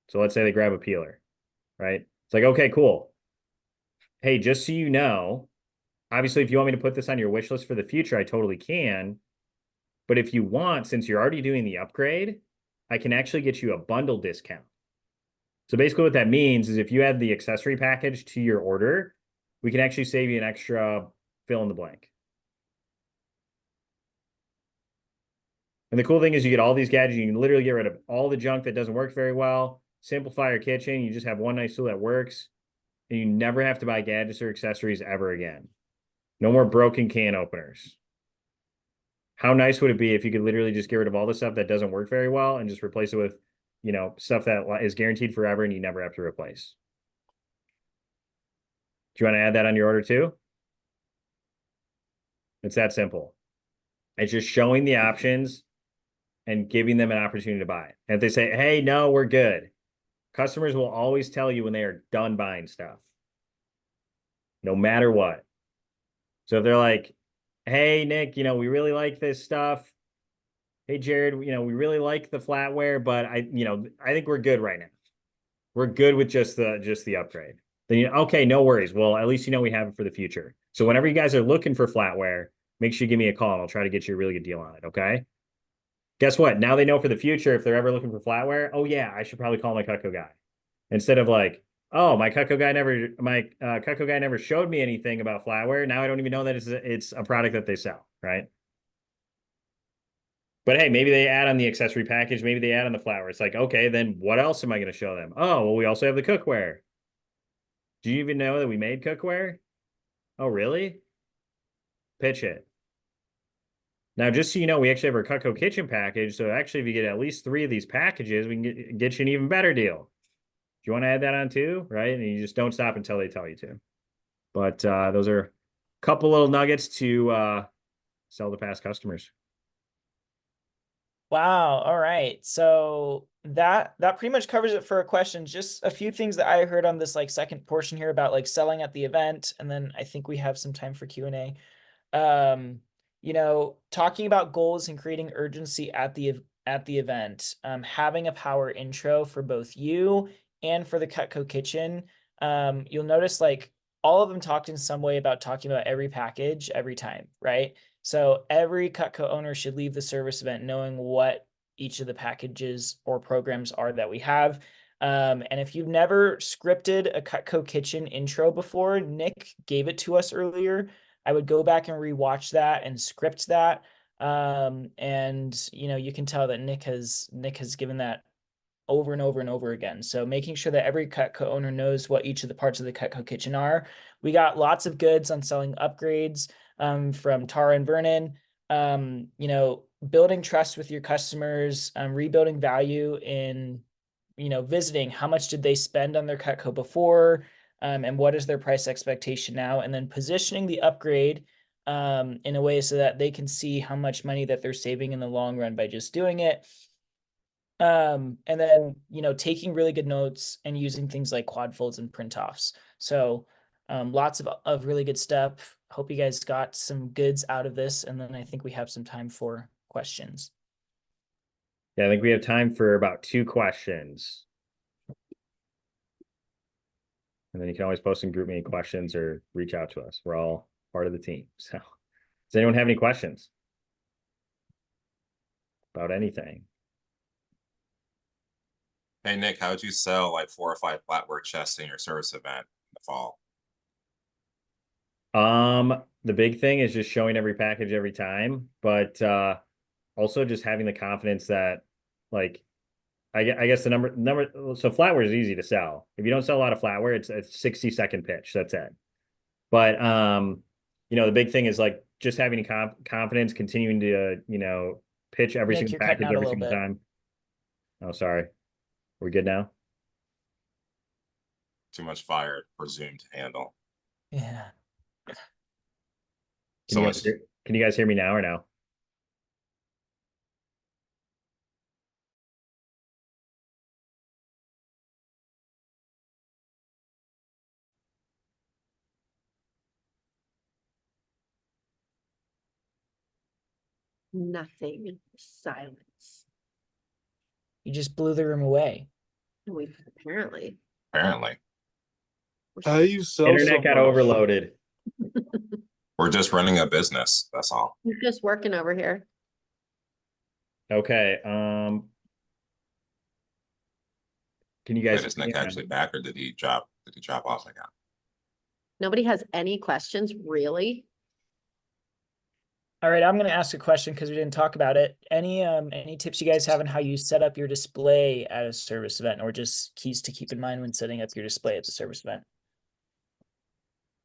So let's say they grab a peeler, right? It's like, okay, cool. Hey, just so you know, obviously, if you want me to put this on your wish list for the future, I totally can. But if you want, since you're already doing the upgrade, I can actually get you a bundle discount. So basically what that means is if you add the accessory package to your order, we can actually save you an extra fill in the blank. And the cool thing is you get all these gadgets. You can literally get rid of all the junk that doesn't work very well. Simplify your kitchen. You just have one nice tool that works. And you never have to buy gadgets or accessories ever again. No more broken can openers. How nice would it be if you could literally just get rid of all the stuff that doesn't work very well and just replace it with, stuff that is guaranteed forever and you never have to replace? Do you want to add that on your order too? It's that simple. It's just showing the options and giving them an opportunity to buy. And if they say, hey, no, we're good. Customers will always tell you when they are done buying stuff, no matter what. So if they're like, hey, Nick, we really like this stuff. Hey, Jared, we really like the flatware, but I think we're good right now. We're good with just the upgrade. Then okay, no worries. Well, at least we have it for the future. So whenever you guys are looking for flatware, make sure you give me a call and I'll try to get you a really good deal on it. Okay. Guess what? Now they know for the future if they're ever looking for flatware. Oh yeah, I should probably call my Cutco guy instead of like, oh, my Cutco guy never showed me anything about flatware. Now I don't even know that it's a product that they sell, right? But hey, maybe they add on the accessory package. Maybe they add on the flour. It's like, okay, then what else am I going to show them? Oh, well, we also have the cookware. Do you even know that we made cookware? Oh, really? Pitch it. Now, just so you know, we actually have our Cutco kitchen package. So actually, if you get at least 3 of these packages, we can get you an even better deal. Do you want to add that on too? Right? And you just don't stop until they tell you to. But those are a couple little nuggets to sell to past customers. Wow. All right. So that pretty much covers it for our questions. Just a few things that I heard on this like second portion here about like selling at the event, and then I think we have some time for Q&A. Talking about goals and creating urgency at the event, having a power intro for both you and for the Cutco kitchen. You'll notice like all of them talked in some way about talking about every package every time, right? So every Cutco owner should leave the service event knowing what each of the packages or programs are that we have. And if you've never scripted a Cutco kitchen intro before, Nick gave it to us earlier. I would go back and rewatch that and script that. You can tell that Nick has given that over and over and over again. So making sure that every Cutco owner knows what each of the parts of the Cutco kitchen are. We got lots of goods on selling upgrades from Tara and Vernon. Building trust with your customers, rebuilding value in, visiting. How much did they spend on their Cutco before? And what is their price expectation now? And then positioning the upgrade in a way so that they can see how much money that they're saving in the long run by just doing it. And then, taking really good notes and using things like quad folds and print offs. So lots of really good stuff. Hope you guys got some goods out of this. And then I think we have some time for questions. Yeah, I think we have time for about 2 questions. And then you can always post some group me questions or reach out to us. We're all part of the team. So does anyone have any questions about anything? Hey Nick, how would you sell like 4 or 5 flatware chests in your service event in the fall? The big thing is just showing every package every time, but also just having the confidence that like I guess the number so flatware is easy to sell. If you don't sell a lot of flatware, it's a 60-second pitch. That's it. But the big thing is like just having confidence, continuing to pitch every Nick, single you're cutting package out a every little single bit. time. Oh, sorry. Are we good now? Too much fire for Zoom to handle. Yeah. So much. Can you guys hear me now or no? Nothing. Silence. You just blew the room away. We apparently. Apparently, How you sell Internet got so much? overloaded. we're just running a business. That's all. We're just working over here. Okay. Can you guys Wait, is Nick actually back, or did he drop? Did he drop off again? Nobody has any questions, really? All right, I'm going to ask a question because we didn't talk about it. Any tips you guys have on how you set up your display at a service event, or just keys to keep in mind when setting up your display at the service event?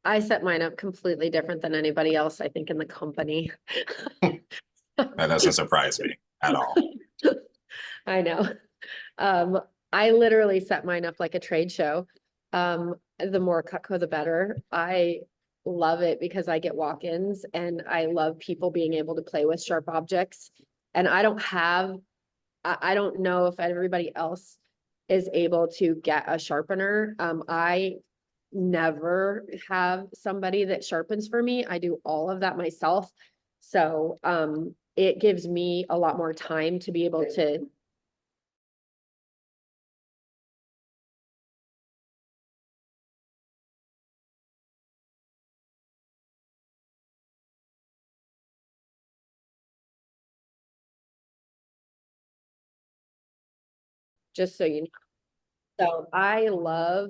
I set mine up completely different than anybody else, I think, in the company. That doesn't surprise me at all. I know. I literally set mine up like a trade show. The more Cutco, the better. I love it because I get walk-ins and I love people being able to play with sharp objects. And I don't know if everybody else is able to get a sharpener. I never have somebody that sharpens for me. I do all of that myself. So, it gives me a lot more time to be able to just so you know. So I love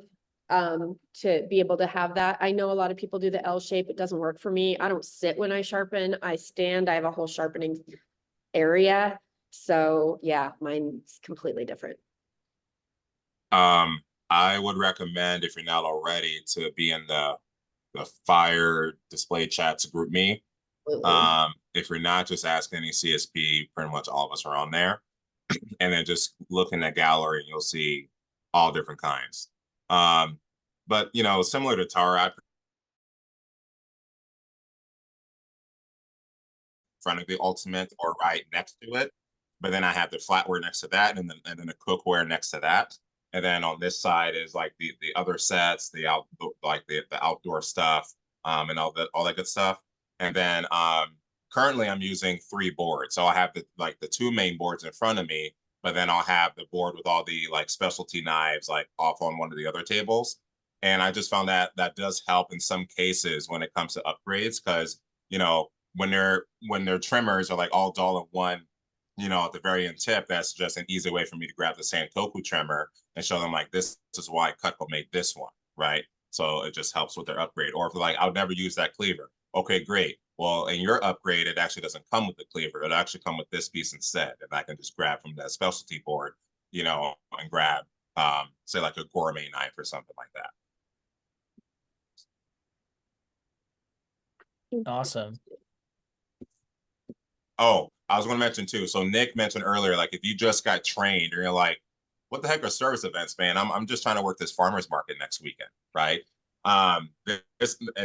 to be able to have that. I know a lot of people do the L shape. It doesn't work for me. I don't sit when I sharpen. I stand. I have a whole sharpening area. So yeah, mine's completely different. I would recommend, if you're not already, to be in the fire display chat to group me. Absolutely. If you're not, just ask any CSP, pretty much all of us are on there. And then just look in the gallery and you'll see all different kinds. But you know, similar to Tara, I front of the ultimate or right next to it. But then I have the flatware next to that, and then the cookware next to that. And then on this side is like the other sets, the outdoor stuff, and all that good stuff. And then currently I'm using 3 boards. So I have the 2 main boards in front of me, but then I'll have the board with all the like specialty knives like off on one of the other tables. And I just found that does help in some cases when it comes to upgrades, because you know, when their trimmers are like all dull in one, you know, at the very end tip, that's just an easy way for me to grab the Santoku trimmer and show them like, this is why Cutco made this one, right? So it just helps with their upgrade. Or if they're like, I'll never use that cleaver. Okay, great. Well, in your upgrade, it actually doesn't come with the cleaver. It'll actually come with this piece instead. And I can just grab from that specialty board, you know, and grab, say like a gourmet knife or something like that. Awesome. Oh, I was going to mention too. So Nick mentioned earlier, like if you just got trained, or you're like, what the heck are service events, man? I'm just trying to work this farmers market next weekend, right? And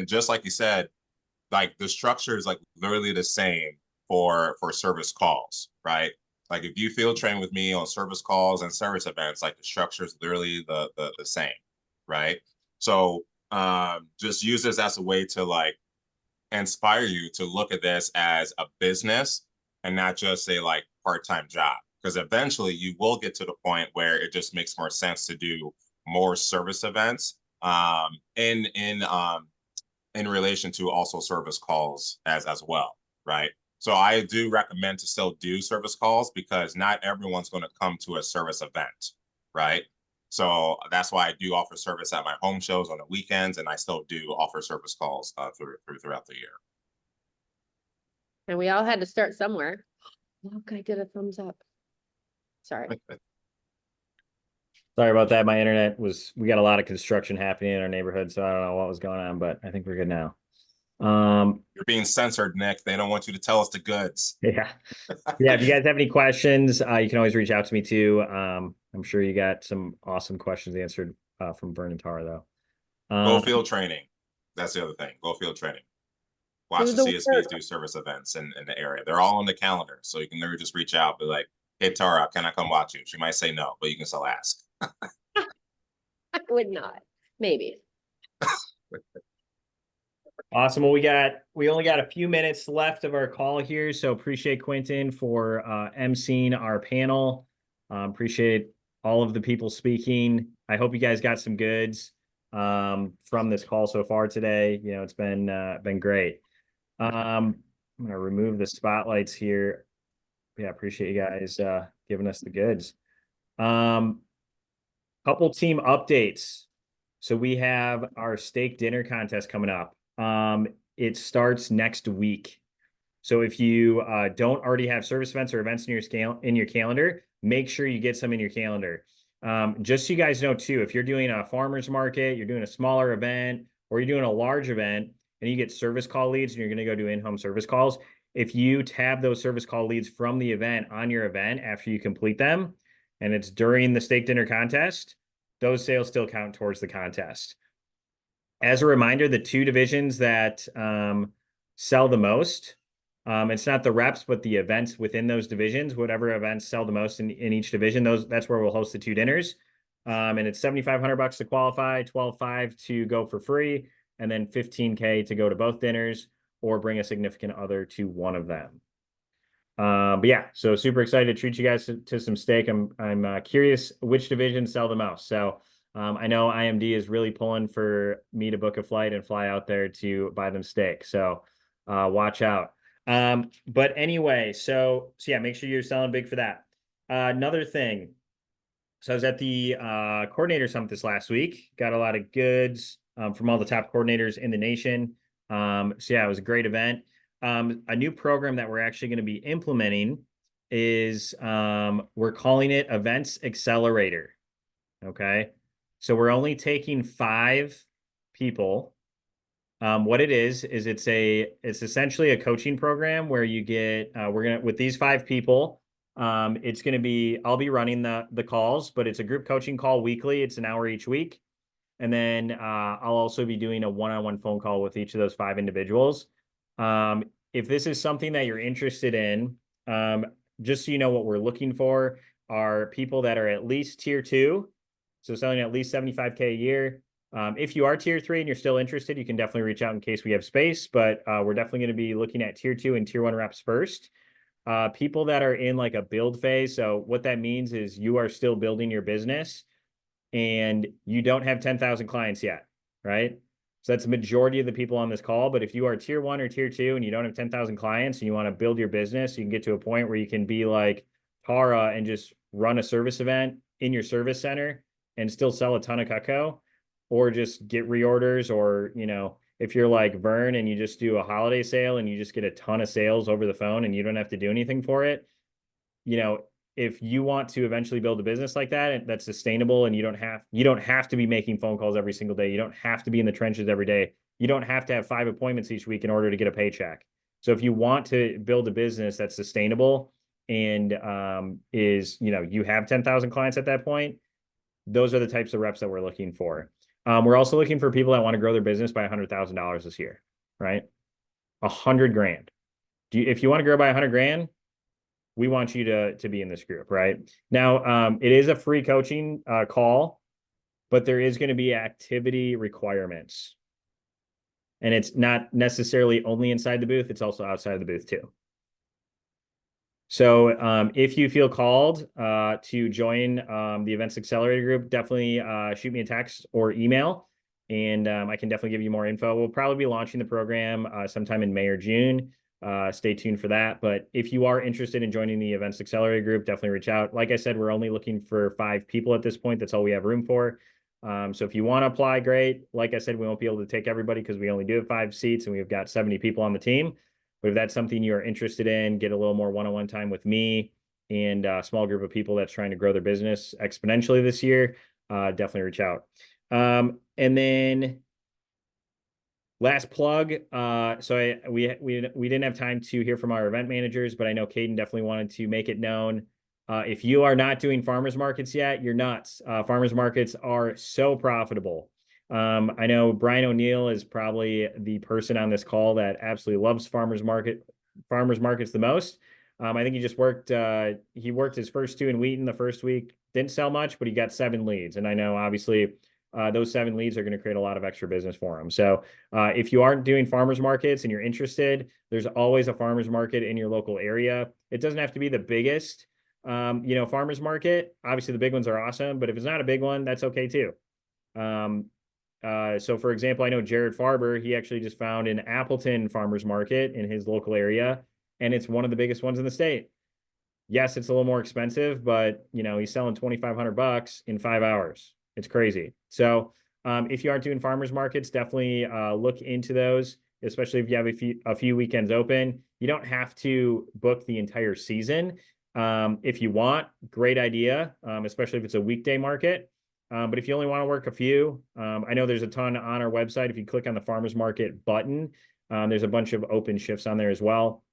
just like you said, like the structure is like literally the same for service calls, right? Like if you field train with me on service calls and service events, like the structure is literally the same, right? So just use this as a way to like inspire you to look at this as a business and not just a like part-time job, because eventually you will get to the point where it just makes more sense to do more service events in relation to also service calls as well, right? So I do recommend to still do service calls, because not everyone's going to come to a service event, right? So that's why I do offer service at my home shows on the weekends, and I still do offer service calls throughout the year. And we all had to start somewhere. Look, I did a thumbs up. Sorry. Sorry about that. My internet we got a lot of construction happening in our neighborhood, so I don't know what was going on, but I think we're good now. You're being censored, Nick. They don't want you to tell us the goods. Yeah. Yeah, if you guys have any questions, you can always reach out to me too. I'm sure you got some awesome questions answered from Vernon and Tara, though. Go field training. That's the other thing. Go field training. Watch Do the the CSPs work. do service events in the area. They're all on the calendar. So you can literally just reach out, be like, hey, Tara, can I come watch you? She might say no, but you can still ask. I would not. Maybe. Awesome. Well, we only got a few minutes left of our call here, so appreciate Quentin for emceeing our panel. Appreciate all of the people speaking. I hope you guys got some goods from this call so far today. You know, it's been great. I'm gonna remove the spotlights here. Yeah, appreciate you guys giving us the goods. Couple team updates. So we have our steak dinner contest coming up. It starts next week. So if you don't already have service events or events in your calendar, make sure you get some in your calendar. Just so you guys know too, if you're doing a farmer's market, you're doing a smaller event, or you're doing a large event, and you get service call leads and you're going to go do in-home service calls, if you tab those service call leads from the event on your event after you complete them, and it's during the steak dinner contest, those sales still count towards the contest. As a reminder, the 2 divisions that sell the most, it's not the reps, but the events within those divisions. Whatever events sell the most in each division, that's where we'll host the 2 dinners. And it's $7,500 to qualify, $12,500 to go for free, and then $15K to go to both dinners or bring a significant other to one of them. But yeah, so super excited to treat you guys to some steak. I'm curious which divisions sell the most. So I know IMD is really pulling for me to book a flight and fly out there to buy them steak. So watch out. But anyway, so yeah, make sure you're selling big for that. Another thing, So I was at the coordinator summit this last week. Got a lot of goods from all the top coordinators in the nation. So yeah, it was a great event. A new program that we're actually going to be implementing is we're calling it Events Accelerator. Okay. So we're only taking 5 people. What it is it's essentially a coaching program where you get with these 5 people. It's gonna be I'll be running the calls, but it's a group coaching call weekly. It's an hour each week. And then I'll also be doing a one-on-one phone call with each of those 5 individuals. If this is something that you're interested in, just so you know what we're looking for are people that are at least tier 2, so selling at least 75K a year. If you are tier 3 and you're still interested, you can definitely reach out in case we have space, but we're definitely going to be looking at tier 2 and tier 1 reps first. People that are in like a build phase. So what that means is you are still building your business and you don't have 10,000 clients yet, right? So that's the majority of the people on this call. But if you are tier 1 or tier 2 and you don't have 10,000 clients and you want to build your business, you can get to a point where you can be like Tara and just run a service event in your service center and still sell a ton of Cutco, or just get reorders, or, if you're like Vern and you just do a holiday sale and you just get a ton of sales over the phone and you don't have to do anything for it, if you want to eventually build a business like that and that's sustainable, and you don't have to be making phone calls every single day. You don't have to be in the trenches every day. You don't have to have 5 appointments each week in order to get a paycheck. So if you want to build a business that's sustainable and you have 10,000 clients at that point, those are the types of reps that we're looking for. We're also looking for people that want to grow their business by $100,000 this year, right? $100,000. If you want to grow by $100,000, we want you to be in this group, right? Now, it is a free coaching call, but there is going to be activity requirements. And it's not necessarily only inside the booth, it's also outside of the booth too. So if you feel called to join the Events Accelerator group, definitely shoot me a text or email, and I can definitely give you more info. We'll probably be launching the program sometime in May or June. Stay tuned for that. But if you are interested in joining the Events Accelerator group, definitely reach out. Like I said, we're only looking for 5 people at this point. That's all we have room for. So if you want to apply, great. Like I said, we won't be able to take everybody because we only do have 5 seats and we've got 70 people on the team. But if that's something you are interested in, get a little more one-on-one time with me and a small group of people that's trying to grow their business exponentially this year, definitely reach out. And then last plug. We didn't have time to hear from our event managers, but I know Caden definitely wanted to make it known. If you are not doing farmers markets yet, you're nuts. Farmers markets are so profitable. I know Brian O'Neill is probably the person on this call that absolutely loves farmers markets the most. I think he worked his first 2 in Wheaton the first week, didn't sell much, but he got 7 leads. And I know obviously those 7 leads are going to create a lot of extra business for him. So if you aren't doing farmers markets and you're interested, there's always a farmers market in your local area. It doesn't have to be the biggest, farmers market. Obviously the big ones are awesome, but if it's not a big one, that's okay too. So for example, I know Jared Farber, he actually just found an Appleton farmers market in his local area, and it's one of the biggest ones in the state. Yes, it's a little more expensive, but he's selling $2,500 in 5 hours. It's crazy. So if you aren't doing farmers markets, definitely look into those, especially if you have a few weekends open. You don't have to book the entire season. If you want, great idea, especially if it's a weekday market. But if you only want to work a few, I know there's a ton on our website. If you click on the farmers market button, there's a bunch of open shifts on there as well.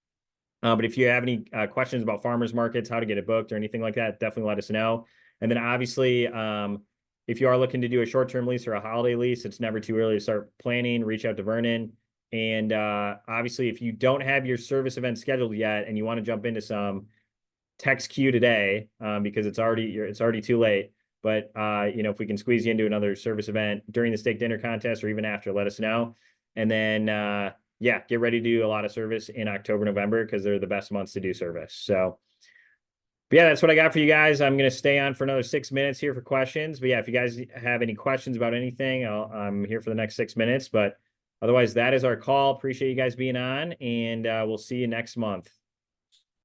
But if you have any questions about farmers markets, how to get it booked or anything like that, definitely let us know. And then obviously, if you are looking to do a short-term lease or a holiday lease, it's never too early to start planning. Reach out to Vernon. And obviously, if you don't have your service event scheduled yet and you want to jump into some, text Q today because it's already too late. But if we can squeeze you into another service event during the steak dinner contest or even after, let us know. And then get ready to do a lot of service in October, November, because they're the best months to do service. So but yeah, that's what I got for you guys. I'm going to stay on for another 6 minutes here for questions. But yeah, if you guys have any questions about anything, I'm here for the next 6 minutes. But otherwise, that is our call. Appreciate you guys being on, and we'll see you next month.